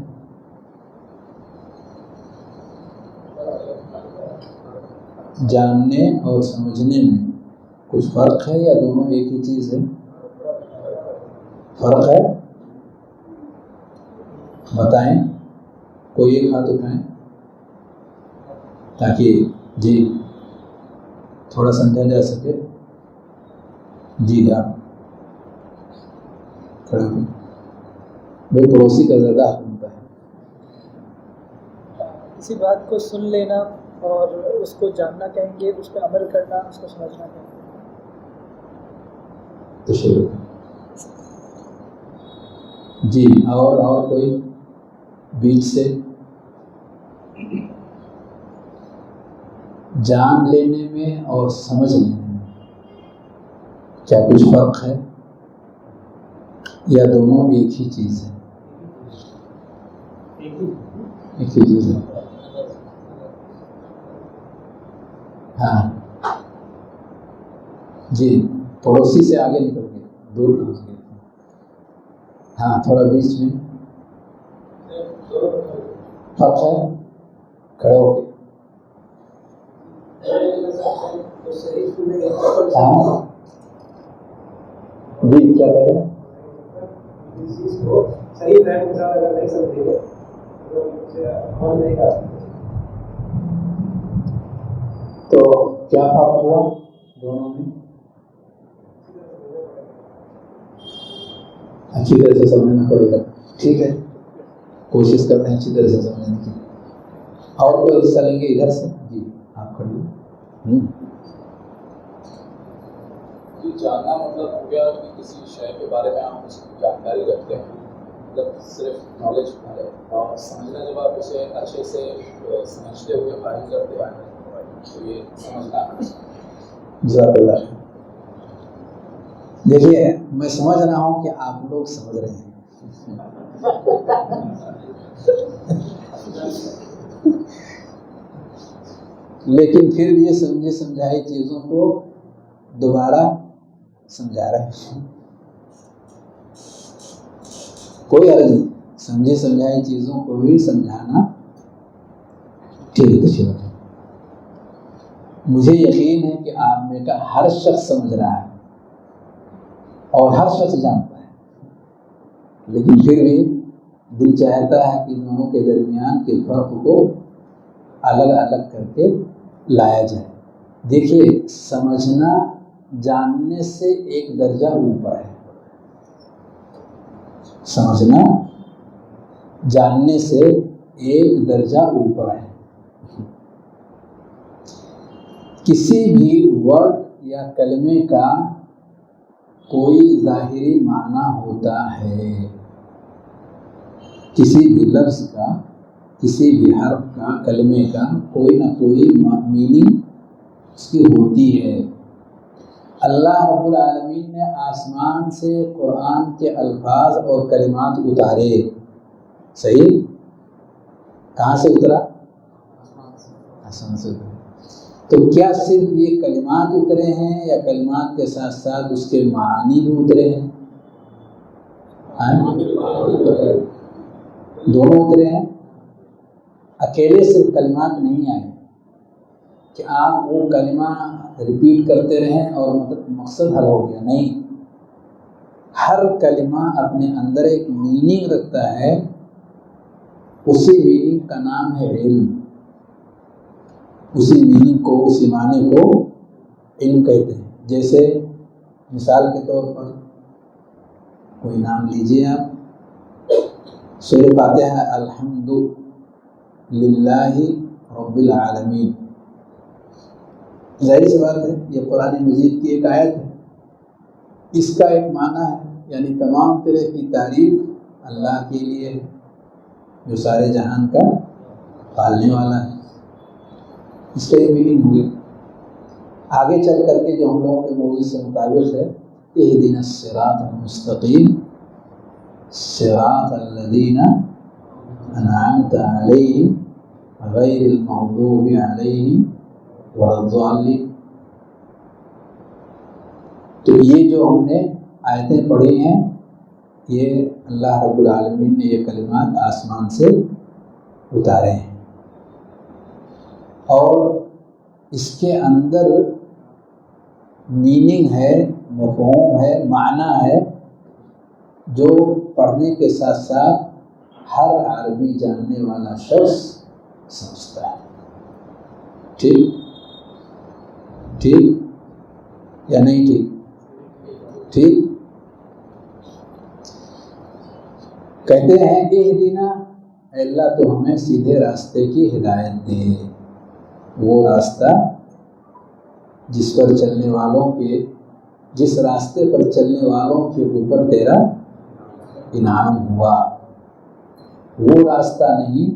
Speaker 1: جاننے اور سمجھنے میں کچھ فرق ہے یا دونوں ایک ہی چیز ہے؟ فرق ہے؟ بتائیں، کوئی ایک ہاتھ اٹھائیں تاکہ جی تھوڑا سمجھا جا سکے۔ جی آپ کھڑے ہوئے، بھائی پڑوسی کا زیادہ حق ہوتا ہے۔
Speaker 3: کسی بات کو سن لینا اور اس کو جاننا کہیں گے، اس پہ عمل کرنا، اس کو سمجھنا کہیں گے۔
Speaker 1: تشریف جی، اور کوئی بیچ سے؟ جان لینے میں اور سمجھ لینے میں کیا کچھ فرق ہے یا دونوں ایک ہی چیز ہے؟ ایک ہی چیز ہے۔ ہاں جی، پڑوسی سے آگے نکل گئے، دور پہنچ گئے۔ ہاں تھوڑا بیچ میں فرق ہے، کھڑے ہو کے۔ ہاں جی کیا کہہ رہے ہیں؟ صحیح فہم کے ساتھ اگر نہیں سمجھے گے تو کیا فرق ہوا دونوں میں؟ اچھی طرح سے سمجھنا پڑے گا، ٹھیک ہے، کوشش کر رہے ہیں اچھی طرح سے سمجھنے کی۔ اور کوئی حصہ لیں گے ادھر سے؟ جی آپ کھڑے ہو۔
Speaker 4: جی، جاننا مطلب ہو گیا کہ کسی شے کے بارے میں آپ اس کی جانکاری رکھتے ہیں، مطلب صرف نالج ہے، اور سمجھنا جب آپ اسے اچھے سے سمجھتے ہوئے قائم کرتے ہیں تو یہ سمجھنا ہے۔
Speaker 1: جزاک اللہ۔ دیکھیے میں سمجھ رہا ہوں کہ آپ لوگ سمجھ رہے ہیں، لیکن پھر بھی یہ سمجھی سمجھائی چیزوں کو دوبارہ سمجھا رہے ہیں۔ کوئی حرج نہیں، سمجھی سمجھائی چیزوں کو بھی سمجھانا ٹھیک ہے۔ مجھے یقین ہے کہ آپ میں کا ہر شخص سمجھ رہا ہے اور ہر شخص جانتا ہے، لیکن پھر بھی دل چاہتا ہے کہ دونوں کے درمیان کے فرق کو الگ الگ کر کے لایا جائے۔ دیکھیے سمجھنا جاننے سے ایک درجہ اوپر ہے، سمجھنا جاننے سے ایک درجہ اوپر ہے۔ کسی بھی ورڈ یا کلمے کا کوئی ظاہری معنی ہوتا ہے، کسی بھی لفظ کا، کسی بھی حرف کا، کلمے کا کوئی نہ کوئی میننگ اس کی ہوتی ہے۔ اللہ رب العالمین نے آسمان سے قرآن کے الفاظ اور کلمات اتارے، صحیح؟ کہاں سے اترا؟ آسمان سے اترا۔ تو کیا صرف یہ کلمات اترے ہیں یا کلمات کے ساتھ ساتھ اس کے معانی بھی اترے ہیں؟ دونوں اترے ہیں۔ اکیلے صرف کلمات نہیں آئے کہ آپ وہ کلمہ ریپیٹ کرتے رہیں اور مقصد حل ہو گیا، نہیں، ہر کلمہ اپنے اندر ایک میننگ رکھتا ہے، اسی میننگ کا نام ہے علم، اسی میننگ کو، اسی معنی کو علم کہتے ہیں۔ جیسے مثال کے طور پر کوئی نام لیجیے آپ، سورہ فاتحہ الحمد للہ رب العالمین، ظاہر سی بات ہے یہ قرآن مجید کی ایک آیت ہے، اس کا ایک معنی ہے، یعنی تمام طرح کی تعریف اللہ کے لیے ہے جو سارے جہان کا پالنے والا ہے، اس کا ایک میننگ ہو گیا۔ آگے چل کر کے جو ہم لوگوں کے موضوع سے مطابق ہے، اہدنا الصراط المستقیم صراط الذین انعمت علیہم غیر المغضوب علیہم ولا الضالین۔ تو یہ جو ہم نے آیتیں پڑھی ہیں، یہ اللہ رب العالمین نے یہ کلمات آسمان سے اتارے ہیں، اور اس کے اندر میننگ ہے، مفہوم ہے، معنی ہے، جو پڑھنے کے ساتھ ساتھ ہر عربی جاننے والا شخص سمجھتا ہے۔ ٹھیک ٹھیک یا نہیں ٹھیک؟ ٹھیک۔ کہتے ہیں اہدنا، اے اللہ تو ہمیں سیدھے راستے کی ہدایت دے، وہ راستہ جس پر چلنے والوں کے، جس راستے پر چلنے والوں کے اوپر تیرا انعام ہوا، وہ راستہ نہیں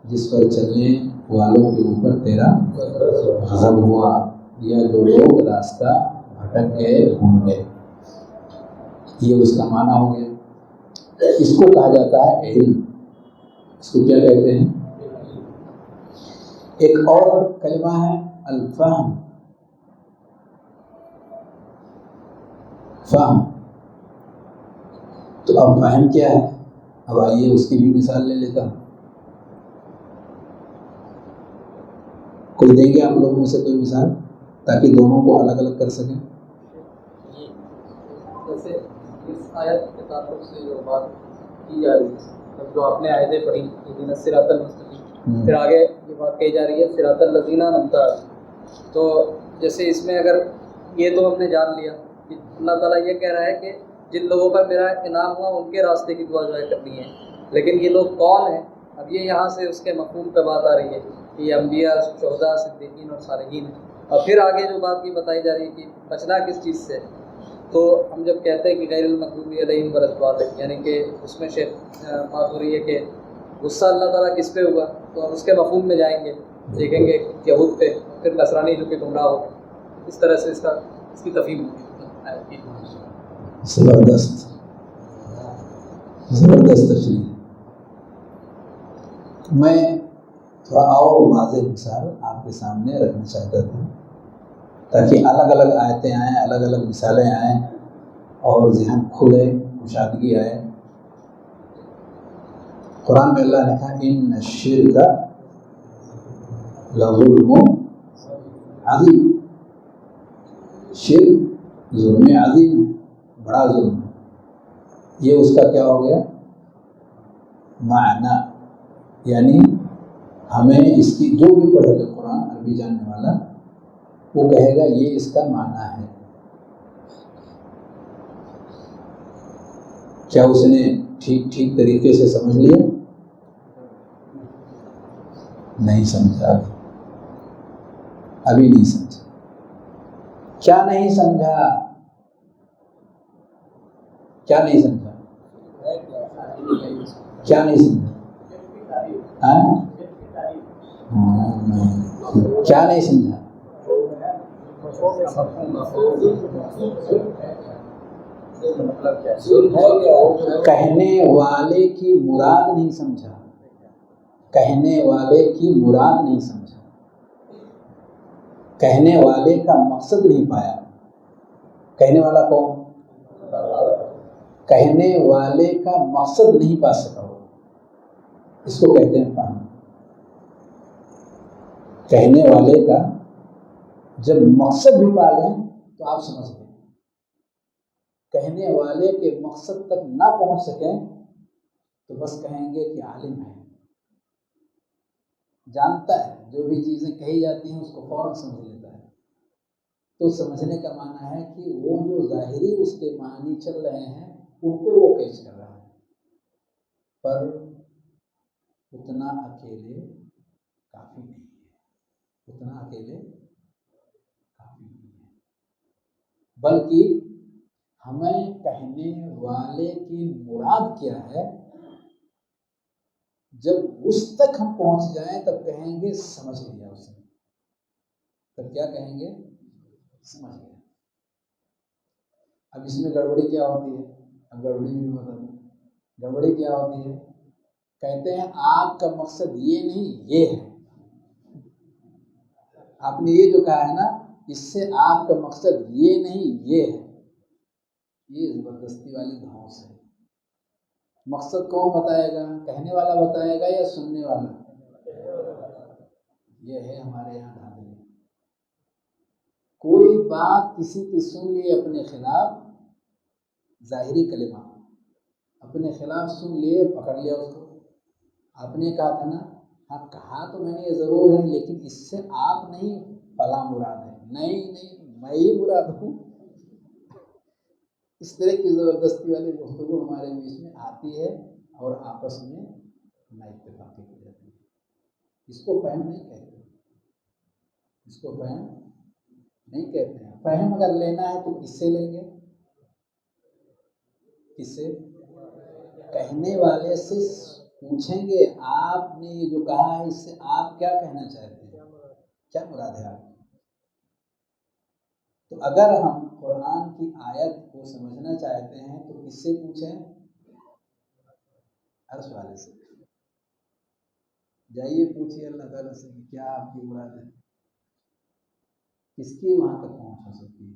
Speaker 1: جس پر چلنے والوں کے اوپر تیرا غضب ہوا، یا جو لوگ راستہ بھٹک گئے ہوں گے، یہ اس کا معنی ہو گیا۔ اس کو کہا جاتا ہے علم، اس کو کیا کہتے ہیں؟ ایک اور کلمہ ہے الفہم، فہم۔ تو اب فہم کیا ہے؟ اب آئیے اس کی بھی مثال لے لیتا ہوں۔ کوئی دیں گے آپ لوگوں میں سے کوئی مثال، تاکہ دونوں کو الگ الگ کر سکیں؟
Speaker 2: جیسے اس آیت کے تعلق سے جو بات کی جا رہی ہے، جو آپ نے آیتیں پڑھی اہدنا الصراط المستقیم، پھر آگے یہ بات کہی جا رہی ہے صراط الذین انعمت علیہم، تو جیسے اس میں اگر یہ تو ہم نے جان لیا کہ اللہ تعالیٰ یہ کہہ رہا ہے کہ جن لوگوں پر میرا انعام ہوا ان کے راستے کی دعا ظاہر کرنی ہے، لیکن یہ لوگ کون ہیں؟ اب یہ یہاں سے اس کے مفہوم پہ بات آ رہی ہے کہ یہ انبیاء، شہداء، صدیقین اور صالحین ہیں، اور پھر آگے جو بات کی بتائی جا رہی ہے کہ بچنا کس چیز سے، تو ہم جب کہتے ہیں کہ غیر المغضوب علیہم ولا الضالین، یعنی کہ اس میں بات ہو رہی ہے کہ غصہ اللہ تعالیٰ کس پہ ہوا، تو ہم اس کے مفہوم میں جائیں گے، دیکھیں گے یہود پہ، پھر نصرانی جو کہ گمراہ ہو، اس طرح سے اس کی تفہیم ہوگی۔
Speaker 1: زبردست زبردست تشریح۔ میں تھوڑا اور واضح مثال آپ کے سامنے رکھنا چاہتا تھا، تاکہ الگ الگ آیتیں آئیں، الگ الگ مثالیں آئیں اور ذہن کھلے، کشادگی آئے۔ قرآن میں اللہ نے کہا ان الشرک لظلم عظیم، شرک ظلم عظیم ہے، بڑا ظلم ہے۔ یہ اس کا کیا ہو گیا؟ معنی، یعنی ہمیں اس کی، جو بھی پڑھے گا قرآن عربی جاننے والا، وہ کہے گا یہ اس کا معنی ہے۔ کیا اس نے ٹھیک طریقے سے سمجھ لیا؟ نہیں سمجھا۔ ابھی نہیں سمجھا. کیا نہیں سمجھا؟ کیا نہیں سمجھا؟ کیا نہیں سمجھا؟ کیا نہیں سمجھا؟ کہنے والے کی مراد نہیں سمجھا. کہنے والے کی مراد نہیں سمجھا. کہنے والے کا مقصد نہیں پایا. کہنے والا کون؟ کہنے والے کا مقصد نہیں پا سکا ہو، اس کو کہتے ہیں فہم. کہنے والے کا جب مقصد بھی پا لیں تو آپ سمجھ لیں. کہنے والے کے مقصد تک نہ پہنچ سکیں تو بس کہیں گے کہ عالم ہے، جانتا ہے، جو بھی چیزیں کہی جاتی ہیں اس کو فوراً سمجھ لیتا ہے. تو سمجھنے کا معنی ہے کہ وہ جو ظاہری اس کے معنی چل رہے ہیں ان کو وہ کیچ کر رہا ہے، پر اتنا اکیلے کافی نہیں ہے. اتنا اکیلے کافی نہیں ہے، بلکہ ہمیں کہنے والے کی مراد کیا ہے، جب اس تک ہم پہنچ جائیں تب کہیں گے سمجھ لیا اس نے. تب کیا کہیں گے؟ سمجھ گیا. اب اس میں گڑبڑی کیا ہوتی ہے؟ اب گڑبڑی بھی بتا دوں. گڑبڑی کیا ہوتی ہے؟ کہتے ہیں آپ کا مقصد یہ نہیں یہ ہے. آپ نے یہ جو کہا ہے نا، اس سے آپ کا مقصد یہ نہیں یہ ہے. یہ زبردستی والی دھوس ہے. مقصد کون بتائے گا؟ کہنے والا بتائے گا یا سننے والا؟ یہ ہے ہمارے یہاں دھاندلی. کوئی بات کسی کی سن لی اپنے خلاف، ظاہری کلمہ اپنے خلاف سن لیے، پکڑ لیا اس کو. آپ نے کہا تھا نا، ہاں کہا تو میں نے یہ ضرور ہے، لیکن اس سے آپ نہیں فلاں مراد ہے. نہیں میں ہی مراد ہوں. اس طرح کی زبردستی والی گفتگو ہمارے بیچ میں آتی ہے اور آپس میں نا اتفاقی ہو جاتی ہے. اس کو فہم نہیں کہتے. اس کو فہم نہیں کہتے ہیں. فہم اگر لینا ہے تو کس سے لیں گے؟ کس سے؟ کہنے والے سے پوچھیں گے آپ نے یہ جو کہا ہے اس سے آپ کیا کہنا چاہتے ہیں، کیا مراد ہے آپ. تو اگر ہم قرآن کی آیت کو سمجھنا چاہتے ہیں تو کس سے پوچھیں؟ عرش والے سے. جائیے پوچھیے اللہ تعالیٰ سے کہ کیا آپ کی مراد ہے. کس کی وہاں تک پہنچ ہو سکتی ہے؟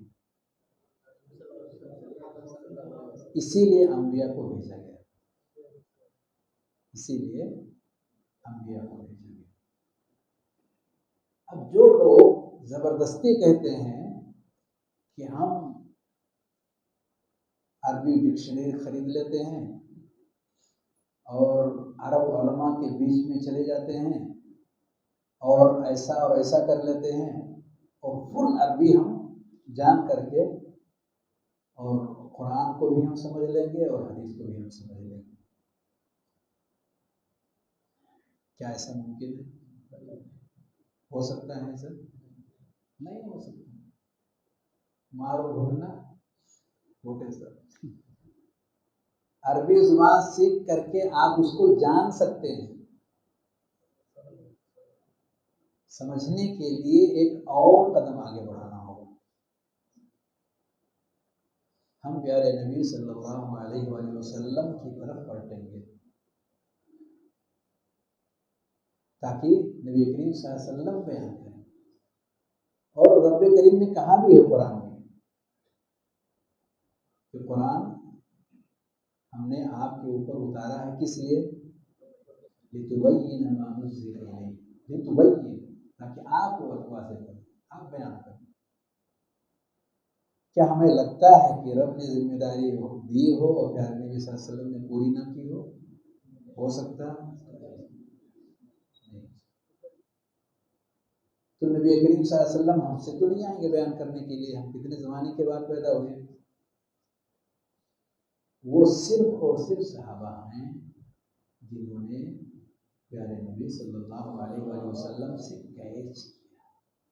Speaker 1: اسی لیے انبیاء کو بھیجا گیا. اسی لیے انبیاء کو بھیجا گیا. اب جو لوگ زبردستی کہتے ہیں کہ ہم عربی ڈکشنری خرید لیتے ہیں اور عرب علماء کے بیچ میں چلے جاتے ہیں اور ایسا کر لیتے ہیں اور فل عربی ہم جان کر کے اور قرآن کو بھی ہم سمجھ لیں گے اور حدیث کو بھی ہم سمجھ لیں گے. کیا ایسا ممکن ہے؟ ہو سکتا ہے ایسا؟ نہیں ہو سکتا. مارو ڈھونڈنا گھوٹے سر. عربی زبان سیکھ کر کے آپ اس کو جان سکتے ہیں. سمجھنے کے لیے ایک اور قدم آگے بڑھانا ہوگا. ہم پیارے نبی صلی اللہ علیہ وآلہ وسلم کی طرف پلٹیں گے تاکہ نبی کریم صلی اللہ علیہ وسلم بیان کریں. اور رب کریم نے کہا بھی ہے قرآن میں کہ قرآن ہم نے آپ کے اوپر اتارا ہے کس لیے؟ لِتُبَيِّنَ مَا نُزِّلَ إِلَيْكَ. لِتُبَيِّنَ، تاکہ آپ کو واضح کریں، آپ بیان کریں. کیا ہمیں لگتا ہے کہ رب نے ذمہ داری دی ہو اور پیارے نبی صلی اللہ علیہ وسلم نے پوری نہ کی ہو؟ ہو سکتا نہیں. تو نبی کریم صلی اللہ علیہ وسلم ہم سے تو نہیں آئیں گے بیان کرنے کے لیے. ہم کتنے زمانے کے بعد پیدا ہوئے. وہ صرف اور صرف صحابہ ہیں جنہوں نے پیارے نبی صلی اللہ علیہ وآلہ وسلم سے کیچ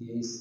Speaker 1: 23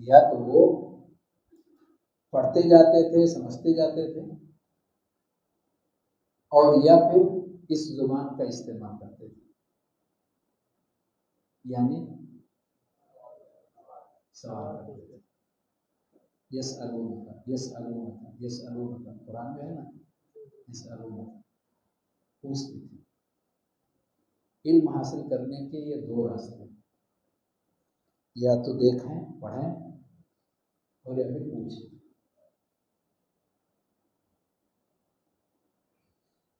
Speaker 1: یا تو وہ پڑھتے جاتے تھے، سمجھتے جاتے تھے، اور یا پھر اس زبان کا استعمال کرتے تھے، یعنی سوال کرتے تھے. یسألونک قرآن میں ہے نا، یسألونک پوچھتے تھے. علم حاصل کرنے کے یہ دو راستے، یا تو دیکھیں پڑھیں اور یا پھر پوچھیں.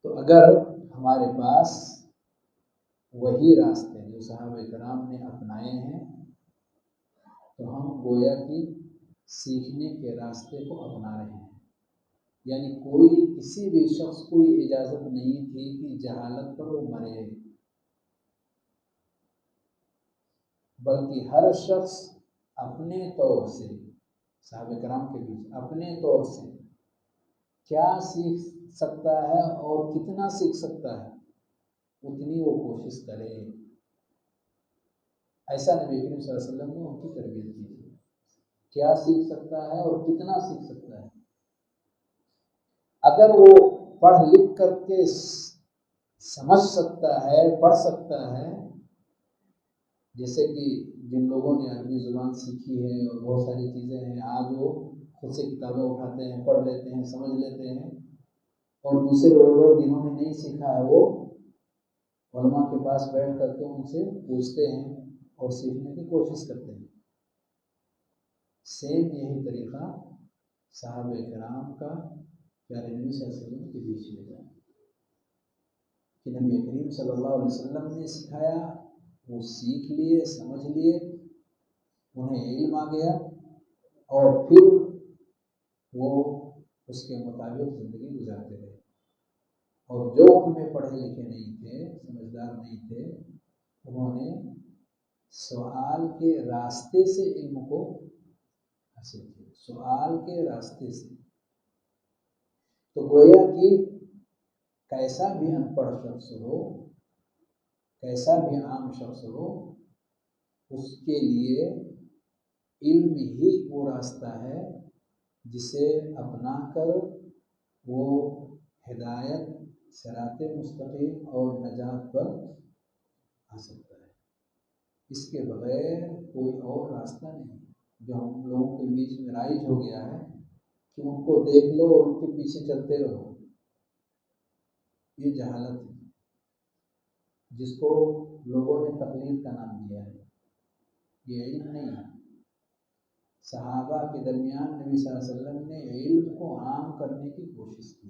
Speaker 1: تو اگر ہمارے پاس وہی راستے جو صحابہ کرام نے اپنائے ہیں تو ہم گویا کہ سیکھنے کے راستے کو اپنا رہے ہیں. یعنی کسی بھی شخص کو یہ اجازت نہیں تھی کہ جہالت پر وہ مرے، بلکہ ہر شخص اپنے طور سے، صحابہ کرام کے بیچ اپنے طور سے کیا سیکھ سکتا ہے اور کتنا سیکھ سکتا ہے اتنی وہ کوشش کرے. ایسا نبی کریم صلی اللہ علیہ وسلم نے ان کی تربیت کی تھی. کیا سیکھ سکتا ہے اور کتنا سیکھ سکتا ہے. اگر وہ پڑھ لکھ کر کے سمجھ سکتا ہے، پڑھ سکتا ہے، جیسے کہ جن لوگوں نے عربی زبان سیکھی ہے اور بہت ساری چیزیں ہیں، آج وہ خود سے کتابیں اٹھاتے ہیں، پڑھ لیتے ہیں، سمجھ لیتے ہیں، اور دوسرے لوگ جنہوں نے نہیں سیکھا ہے وہ علماء کے پاس بیٹھ کر کے ان سے پوچھتے ہیں اور سیکھنے کی کوشش کرتے ہیں. سیم یہی طریقہ صحابہ کرام کا پیارے نبی صلی اللہ علیہ وسلم کے بیچ میں تھا کہ نبی کریم صلی اللہ علیہ وسلم نے سکھایا، وہ سیکھ لیے، سمجھ لیے، انہیں علم آ گیا، اور پھر وہ اس کے مطابق زندگی گزارتے رہے. اور جو ان میں پڑھے لکھے نہیں تھے، سمجھدار نہیں تھے، انہوں نے سوال کے راستے سے علم کو حاصل کیا، سوال کے راستے سے. تو گویا کہ کیسا بھی ان پڑھ شخص ہو، کیسا بھی عام شخص ہو، اس کے لیے علم ہی وہ راستہ ہے جسے اپنا کر وہ ہدایت، صراط مستقیم اور نجات پر آ سکتا ہے. اس کے بغیر کوئی اور راستہ نہیں جو ہم لوگوں کے بیچ میں رائج ہو گیا ہے کہ ان کو دیکھ لو اور ان کے پیچھے چلتے رہو. یہ جہالت ہے جس کو لوگوں نے تقلید کا نام دیا ہے. یہ علم نہیں ہے. صحابہ کے درمیان نبی صلی اللہ علیہ وسلم نے علم کو عام کرنے کی کوشش کی.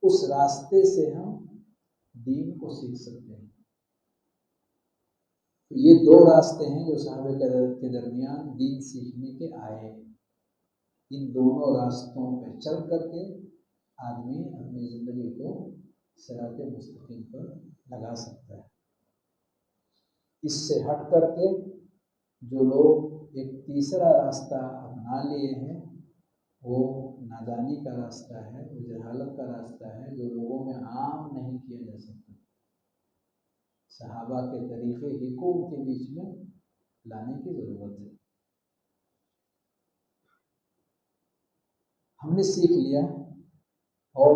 Speaker 1: اس راستے سے ہم دین کو سیکھ سکتے ہیں. تو یہ دو راستے ہیں جو صحابہ کے درمیان دین سیکھنے کے آئے. ان دونوں راستوں پہ چل کر کے آدمی اپنی زندگی کو صراط مستقیم پر لگا سکتا ہے. اس سے ہٹ کر کے جو لوگ ایک تیسرا راستہ اپنا لیے ہیں وہ نادانی کا راستہ ہے، وہ جہالت کا راستہ ہے جو لوگوں میں عام نہیں کیا جا سکتا. صحابہ کے طریقے ہی کو ان کے بیچ میں لانے کی ضرورت ہے. ہم نے سیکھ لیا اور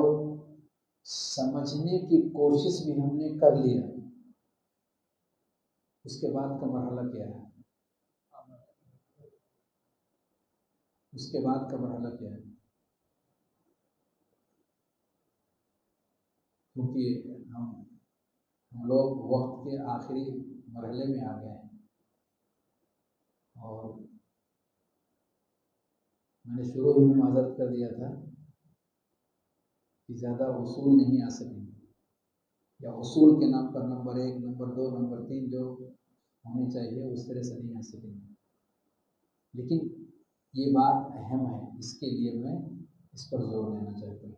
Speaker 1: سمجھنے کی کوشش بھی ہم نے کر لیا. اس کے بعد کا مرحلہ کیا ہے؟ اس کے بعد کا مرحلہ کیا ہے؟ کیونکہ ہم لوگ وقت کے آخری مرحلے میں آ گئے ہیں اور میں نے شروع ہی میں معذرت کر دیا تھا کہ زیادہ اصول نہیں آ سکیں گے، یا اصول کے نام پر نمبر 1، نمبر 2، نمبر 3 جو ہونی چاہیے اس طرح سے نہیں آ سکیں گے. لیکن یہ بات اہم ہے، اس کے لیے میں اس پر زور دینا چاہتا ہوں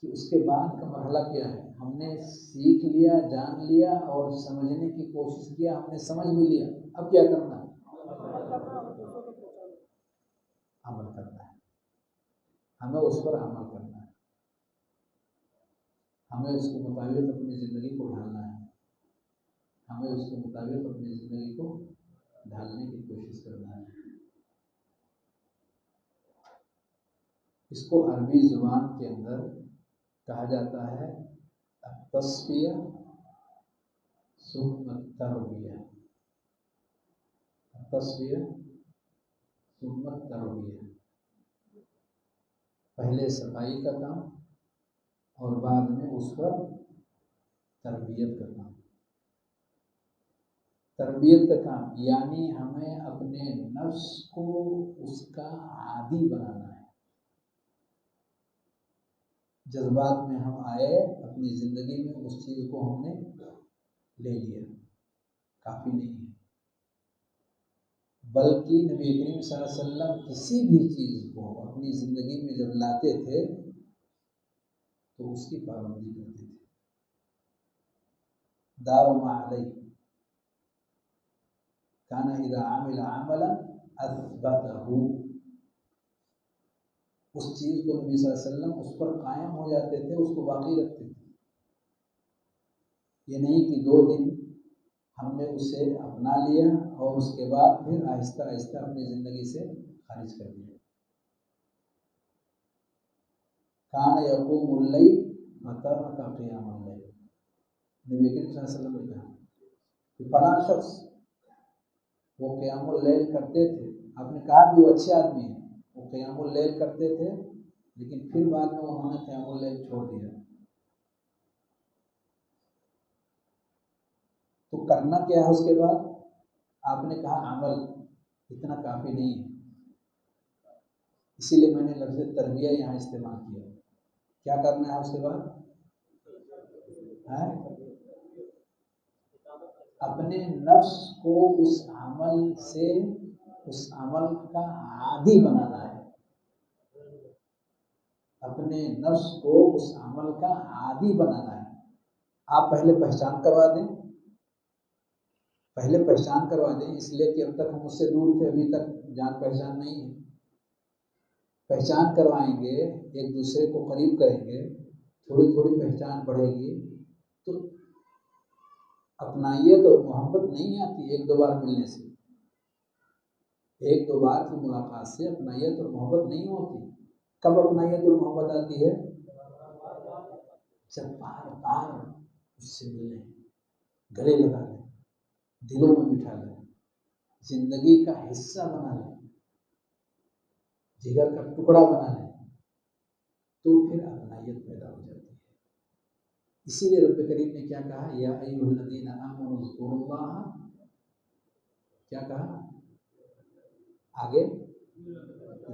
Speaker 1: کہ اس کے بعد کا مرحلہ کیا ہے. ہم نے سیکھ لیا، جان لیا اور سمجھنے کی کوشش کیا، ہم نے سمجھ بھی لیا. اب کیا کرنا ہے؟ عمل کرنا ہے. ہمیں اس پر عمل کرنا ہے. ہمیں اس کے مطابق اپنی زندگی کو ڈھالنا ہے. ہمیں اس کے مطابق اپنی زندگی کو ڈھالنے کی کوشش کرنا ہے. اس کو عربی زبان کے اندر کہا جاتا ہے التصفیہ ثم التربیہ. التصفیہ ثم التربیہ، پہلے صفائی کا کام اور بعد میں اس پر تربیت کا کام. تربیت کا کام یعنی ہمیں اپنے نفس کو اس کا عادی بنانا ہے. جذبات میں ہم آئے اپنی زندگی میں اس چیز کو ہم نے لے لیا، کافی نہیں ہے. بلکہ نبی کریم صلی اللہ علیہ وسلم کسی بھی چیز کو اپنی زندگی میں جب لاتے تھے تو اس کی پابندی کرتے تھے. داوم علیہ کان اذا عمل عملا اثبتہ. اس چیز کو نبی صلی اللہ علیہ وسلم اس پر قائم ہو جاتے تھے، اس کو باقی رکھتے تھے. یہ نہیں کہ 2 دن ہم نے اسے اپنا لیا اور اس کے بعد پھر آہستہ آہستہ اپنی زندگی سے خارج کر دیا. کان یقوم اللیل وترک قیام اللیل. نبی کریم صلی اللہ علیہ وسلم نے کہا کہ فلاں شخص وہ قیام اللیل کرتے تھے. آپ نے کہا کہ وہ اچھے آدمی ہیں، وہ قیام اللیل کرتے تھے لیکن پھر بعد میں انہوں نے قیام اللیل چھوڑ دیا. تو کرنا کیا ہے اس کے بعد؟ آپ نے کہا عمل اتنا کافی نہیں ہے، اسی لیے میں نے لفظ تربیہ یہاں استعمال کیا. کیا کرنا ہے اس کے بعد؟ اپنے نفس کو اس عمل سے، اس عمل کا عادی بنانا ہے. اپنے نفس کو اس عمل کا عادی بنانا ہے. آپ پہلے پہچان کروا دیں، اس لیے کہ اب تک ہم اس سے دور تھے، ابھی تک جان پہچان نہیں ہے. پہچان کروائیں گے، ایک دوسرے کو قریب کریں گے، تھوڑی تھوڑی پہچان بڑھے گی تو اپنائیت اور محبت نہیں آتی 1-2 بار ملنے سے. 1-2 بار کی ملاقات سے اپنائیت اور محبت نہیں ہوتی. کب اپنائیت اور محبت آتی ہے؟ جب بار بار اس سے ملیں، گلے لگا لیں، دلوں میں بٹھا لیں، زندگی کا حصہ بنا لیں، جگر کا ٹکڑا بنا لیں، تو پھر اپنائیت پیدا ہو جاتی ہے. اسی لیے رب کریم نے کیا کہا؟ یا ایھا الذین آمنوا اذکروا اللہ. کیا کہا آگے؟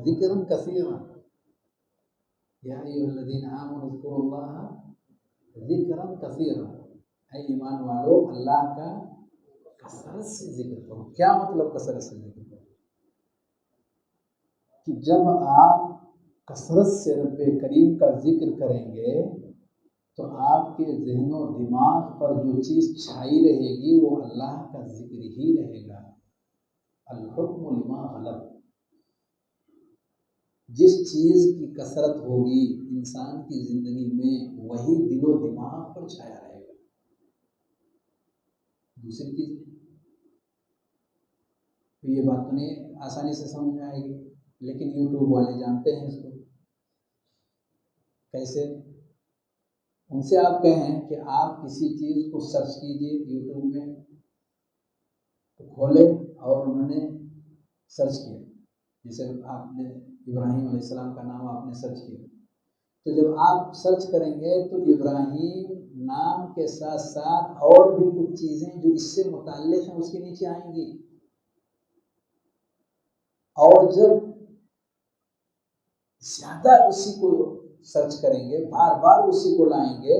Speaker 1: ذکرا کثیرا. یا ایھا الذین آمنوا اذکروا اللہ ذکرا کثیرا. اے ایمان والو اللہ کا کثرت سے ذکر کرو. کیا مطلب کثرت سے ذکر کرو؟ کہ جب آپ کثرت سے رب کریم کا ذکر کریں گے تو آپ کے ذہن و دماغ پر جو چیز چھائی رہے گی وہ اللہ کا ذکر ہی رہے گا. الحکم لما غلب. جس چیز کی کثرت ہوگی انسان کی زندگی میں وہی دل و دماغ پر چھایا رہے گا. دوسری چیز یہ بات تو نہیں آسانی سے سمجھ میں آئے گی، لیکن یوٹیوب والے جانتے ہیں اس کو. کیسے؟ ان سے آپ کہیں کہ آپ کسی چیز کو سرچ کیجئے یوٹیوب میں، تو کھولے اور انہوں نے سرچ کیا. جیسے آپ نے ابراہیم علیہ السلام کا نام آپ نے سرچ کیا، تو جب آپ سرچ کریں گے تو ابراہیم نام کے ساتھ ساتھ اور بھی کچھ چیزیں جو اس سے متعلق ہیں اس کے نیچے آئیں گی. اور جب زیادہ اسی کو سرچ کریں گے، بار بار اسی کو لائیں گے،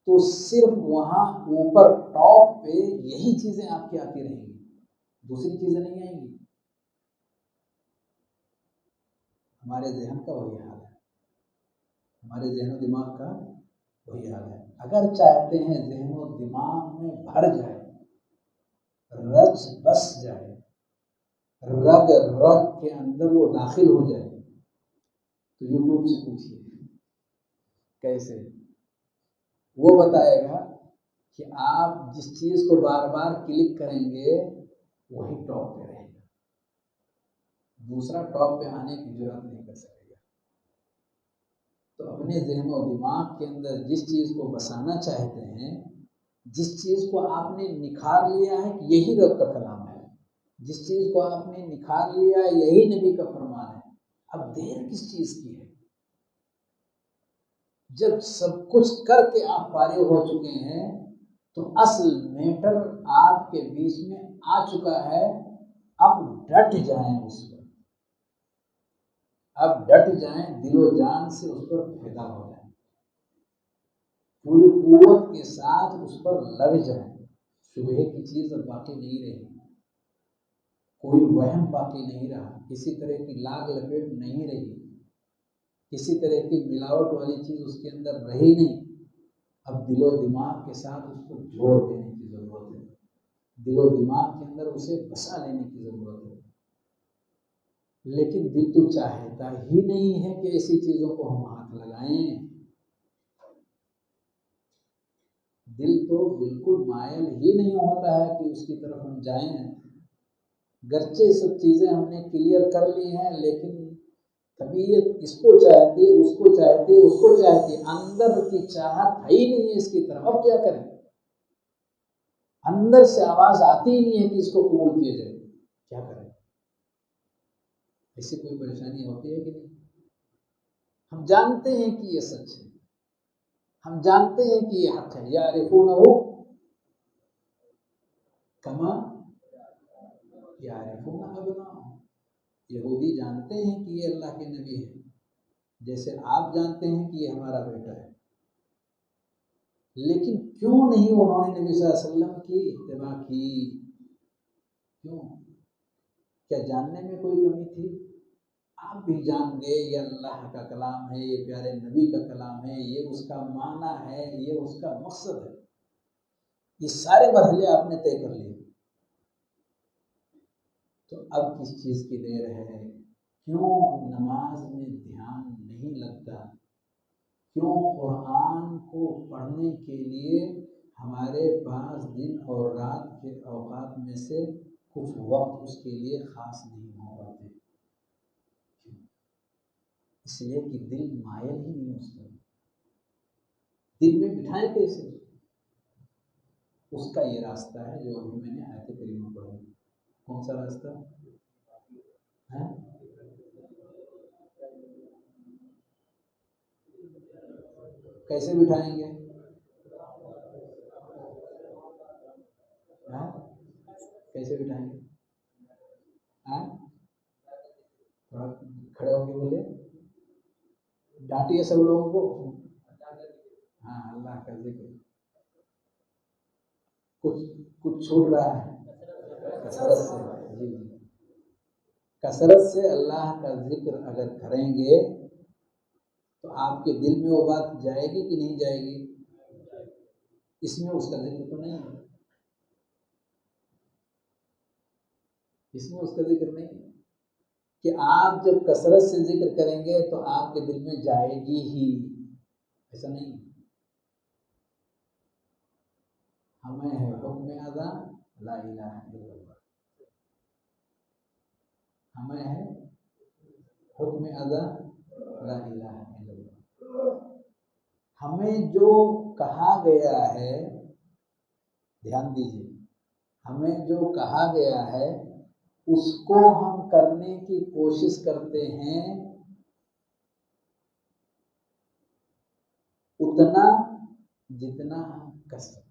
Speaker 1: تو صرف وہاں اوپر ٹاپ پہ یہی چیزیں آپ کی آتی رہیں گی، دوسری چیزیں نہیں آئیں گی. ہمارے ذہن کا وہی حال ہے، ہمارے ذہن و دماغ کا وہی حال ہے. اگر چاہتے ہیں ذہن و دماغ میں بھر جائے، رچ بس جائے، رگ رگ کے اندر وہ داخل ہو جائے، تو یوٹیوب سے پوچھیے کیسے. وہ بتائے گا کہ آپ جس چیز کو بار بار کلک کریں گے وہی ٹاپ پہ رہے گا، دوسرا ٹاپ پہ آنے کی جرات نہیں کر سکے گا۔ تو اپنے ذہن و دماغ کے اندر جس چیز کو بسانا چاہتے ہیں، جس چیز کو آپ نے نکھار لیا ہے کہ یہی رب کا کلام ہے، جس چیز کو آپ نے نکھار لیا ہے یہی نبی کا فرمان ہے، اب دیر کس چیز کی ہے؟ جب سب کچھ کر کے آپ فارغ ہو چکے ہیں تو اصل میٹر آپ کے بیچ میں آ چکا ہے، اب ڈٹ جائیں اس پر، اب ڈٹ جائیں، دل و جان سے اس پر فدا ہو جائیں، پوری قوت کے ساتھ اس پر لگ جائیں۔ شبہے کی چیز اب باقی نہیں رہی، کوئی وہم باقی نہیں رہا، کسی طرح کی لاگ لپیٹ نہیں رہی، کسی طرح کی ملاوٹ والی چیز اس کے اندر رہی نہیں۔ اب دل و دماغ کے ساتھ اس کو جوڑ دینے کی ضرورت ہے، دل و دماغ کے اندر اسے بسا لینے کی ضرورت ہے۔ لیکن دل تو چاہتا ہی نہیں ہے کہ ایسی چیزوں کو ہم ہاتھ لگائیں، دل تو بالکل مائل ہی نہیں ہوتا ہے کہ اس کی طرف ہم جائیں۔ گرچہ سب چیزیں ہم نے کلیئر کر لی ہیں، لیکن طبیعت اس کو چاہتی ہے، اس کو چاہتی ہے، اس کو چاہتی ہے، اندر کی چاہت ہے ہی نہیں ہے اس کی طرف۔ اب کیا کریں؟ اندر سے آواز آتی ہی نہیں ہے کہ اس کو قبول کیا جائے، کیا کریں؟ ایسی کوئی پریشانی ہوتی ہے کہ نہیں؟ ہم جانتے ہیں کہ یہ سچ ہے، ہم جانتے ہیں کہ یہ حق ہے، یعرفونہ کما یعرفون ابناءہم، یہودی جانتے ہیں کہ یہ اللہ کے نبی ہے جیسے آپ جانتے ہیں کہ یہ ہمارا بیٹا ہے، لیکن کیوں نہیں انہوں نے نبی صلی اللہ علیہ وسلم کی اتباع کی؟ کیوں؟ کیا جاننے میں کوئی کمی تھی؟ آپ بھی جان گئے یہ اللہ کا کلام ہے، یہ پیارے نبی کا کلام ہے، یہ اس کا معنی ہے، یہ اس کا مقصد ہے، یہ سارے مرحلے آپ نے طے کر لیے، تو اب کس چیز کی دیر ہے؟ کیوں نماز میں دھیان نہیں لگتا؟ کیوں قرآن کو پڑھنے کے لیے ہمارے پاس دن اور رات کے اوقات میں سے کچھ وقت اس کے لیے خاص نہیں ہو پاتے؟ اس لیے کہ دل مائل ہی نہیں اس کا، دل میں بٹھائیں کیسے؟ اس کا یہ راستہ ہے جو ابھی میں نے آیت کریمہ پڑھی۔ کون سا راستہ ہے؟ کیسے بٹھائیں گے؟ کیسے بٹھائیں گے؟ تھوڑا کھڑے ہو کے بولے، ڈانٹیے سب لوگوں کو۔ ہاں، اللہ کا ذکر کچھ چھوٹ رہا ہے کثرت سے، جی جی، کثرت سے اللہ کا ذکر اگر کریں گے تو آپ کے دل میں وہ بات جائے گی کہ نہیں جائے گی؟ اس میں اس کا ذکر تو نہیں ہے، اس میں اس کا ذکر نہیں ہے کہ آپ جب کثرت سے ذکر کریں گے تو آپ کے دل میں جائے گی ہی، ایسا نہیں۔ ہمیں ہے حکم ادا لا الہ الا اللہ، ہمیں ہے حکم ادا لا الہ الا اللہ، ہمیں جو کہا گیا ہے، دھیان دیجیے، ہمیں جو کہا گیا ہے اس کو ہم کرنے کی کوشش کرتے ہیں اتنا جتنا ہم کر سکتے ہیں۔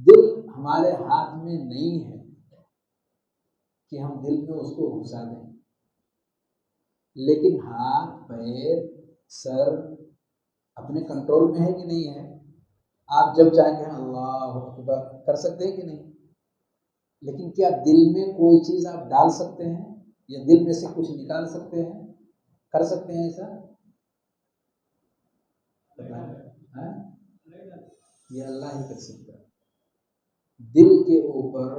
Speaker 1: دل ہمارے ہاتھ میں نہیں ہے کہ ہم دل میں اس کو گھسا دیں، لیکن ہاتھ، پیر، سر اپنے کنٹرول میں ہے کہ نہیں ہے؟ آپ جب چاہیں گے اللہ اکبر کر سکتے ہیں کہ نہیں؟ لیکن کیا دل میں کوئی چیز آپ ڈال سکتے ہیں یا دل میں سے کچھ نکال سکتے ہیں؟ کر سکتے ہیں ایسا؟ یہ اللہ ہی کر سکتا ہے، دل کے اوپر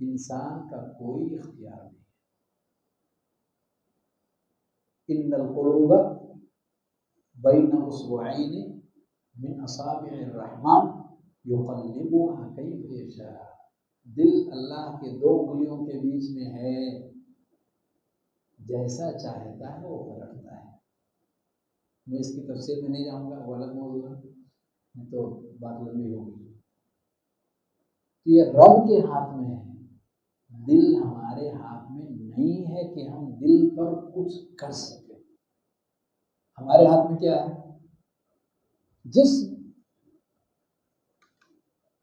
Speaker 1: انسان کا کوئی اختیار نہیں۔ ان القلوب بین اصبعین من اصابع الرحمن یقلبها کیف یشاء، دل اللہ کے دو انگلیوں کے بیچ میں ہے، جیسا چاہتا ہے وہ پلٹتا ہے۔ میں اس کی تفسیر میں نہیں جاؤں گا، وہ الگ موضوع ہے، تو بات لمبی ہوگی۔ تو یہ رب کے ہاتھ میں ہے، دل ہمارے ہاتھ میں نہیں ہے کہ ہم دل پر کچھ کر سکیں۔ ہمارے ہاتھ میں کیا ہے؟ جسم،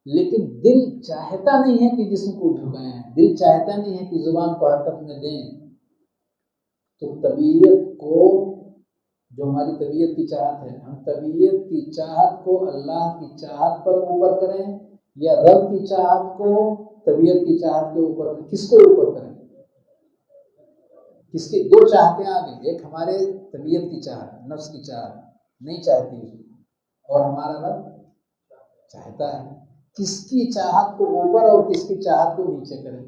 Speaker 1: لیکن دل چاہتا نہیں ہے کہ جسم کو جھکائیں، دل چاہتا نہیں ہے کہ زبان کو حرکت میں دیں۔ تو طبیعت کو، جو ہماری طبیعت کی چاہت ہے، ہم طبیعت کی چاہت کو اللہ کی چاہت پر اوپر کریں یا رب کی چاہت کو طبیعت کی چاہت کے اوپر کریں؟ کس کو اوپر کریں؟ کس کی؟ دو چاہتیں آ گئی، ایک ہمارے طبیعت کی چاہت، نفس کی چاہت نہیں چاہتی، اور ہمارا رب چاہتا ہے۔ کس کی چاہت کو اوپر اور کس کی چاہت کو نیچے کریں؟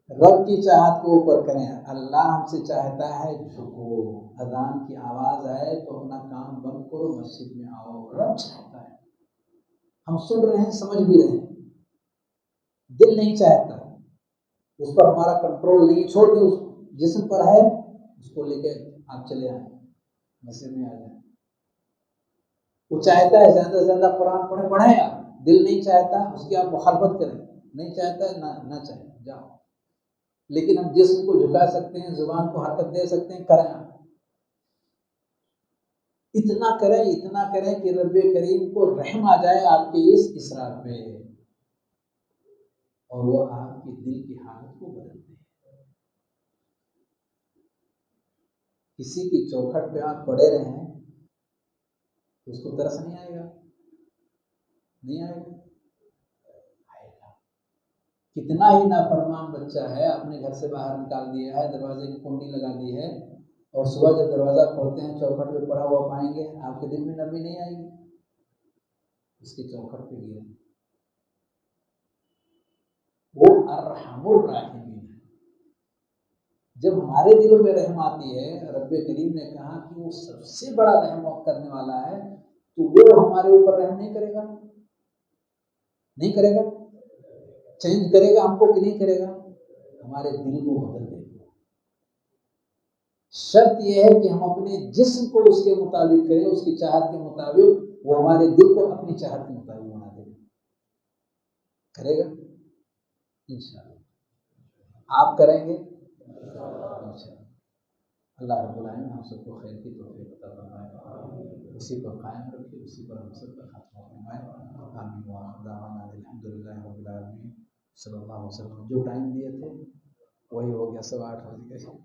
Speaker 1: رب کی چاہت کو اوپر کریں۔ اللہ ہم سے چاہتا ہے جھکو، اذان کی آواز آئے تو اپنا کام بند کرو، مسجد میں آؤ، رب چاہتا ہے۔ ہم سن رہے ہیں، سمجھ بھی رہے ہیں، دل نہیں چاہتا، اس پر ہمارا کنٹرول نہیں، چھوڑ دیں، اس جسم پر ہے، اس کو لے کے آپ چلے آئیں، مسجد میں آ جائیں۔ وہ چاہتا ہے زیادہ سے زیادہ قرآن پڑھیں آپ، دل نہیں چاہتا اس کی آپ مخالفت کریں، نہیں چاہتا نہ چاہیں، جاؤ۔ لیکن ہم جسم کو جھکا سکتے ہیں، زبان کو حرکت دے سکتے ہیں، کریں آپ۔ اتنا کریں کہ رب کریم کو رحم آ جائے آپ کے اس اصرار پہ، اور وہ آپ کی دل کی حالت کو بدل دے۔ کسی کی چوکھٹ پہ آپ پڑے رہیں تو اس کو ترس نہیں آئے گا؟ نہیں آئے گا؟ آئے گا۔ کتنا ہی نافرمان بچہ ہے، آپ نے گھر سے باہر نکال دیا ہے، دروازے کی کنڈی لگا دی ہے، اور صبح جب دروازہ کھولتے ہیں چوکھٹ پہ پڑا ہوا پائیں گے، آپ کے دل میں نرمی نہیں آئے گی؟ اس کی چوکھٹ پہ گرے۔ وہ ارحم الراحمین ہے۔ جب ہمارے دلوں میں رحم آتی ہے، رب کریم نے کہا کہ وہ سب سے بڑا رحم کرنے والا ہے، تو وہ ہمارے اوپر رحم نہیں کرے گا؟ نہیں کرے گا؟ چینج کرے گا ہم کو کہ نہیں کرے گا؟ ہمارے دل کو بدل دے گا۔ شرط یہ ہے کہ ہم اپنے جسم کو اس کے مطابق کریں، اس کی چاہت کے مطابق، وہ ہمارے دل کو اپنی چاہت کے مطابق بنا دے گا۔ کرے گا انشاءاللہ؟ آپ کریں گے انشاءاللہ؟ اللہ رب العالمین ہم سب کو خیر کی توفیق عطا فرمائے، اسی پر قائم رکھے، اسی پر ہم سب کا خاتمہ فرمائے۔ آمین وآخر دعوانا الحمدللہ رب العالمین، صلی اللہ علیہ وسلم۔ جو ٹائم دیے تھے وہی ہو گیا، 8:15 بج گئے۔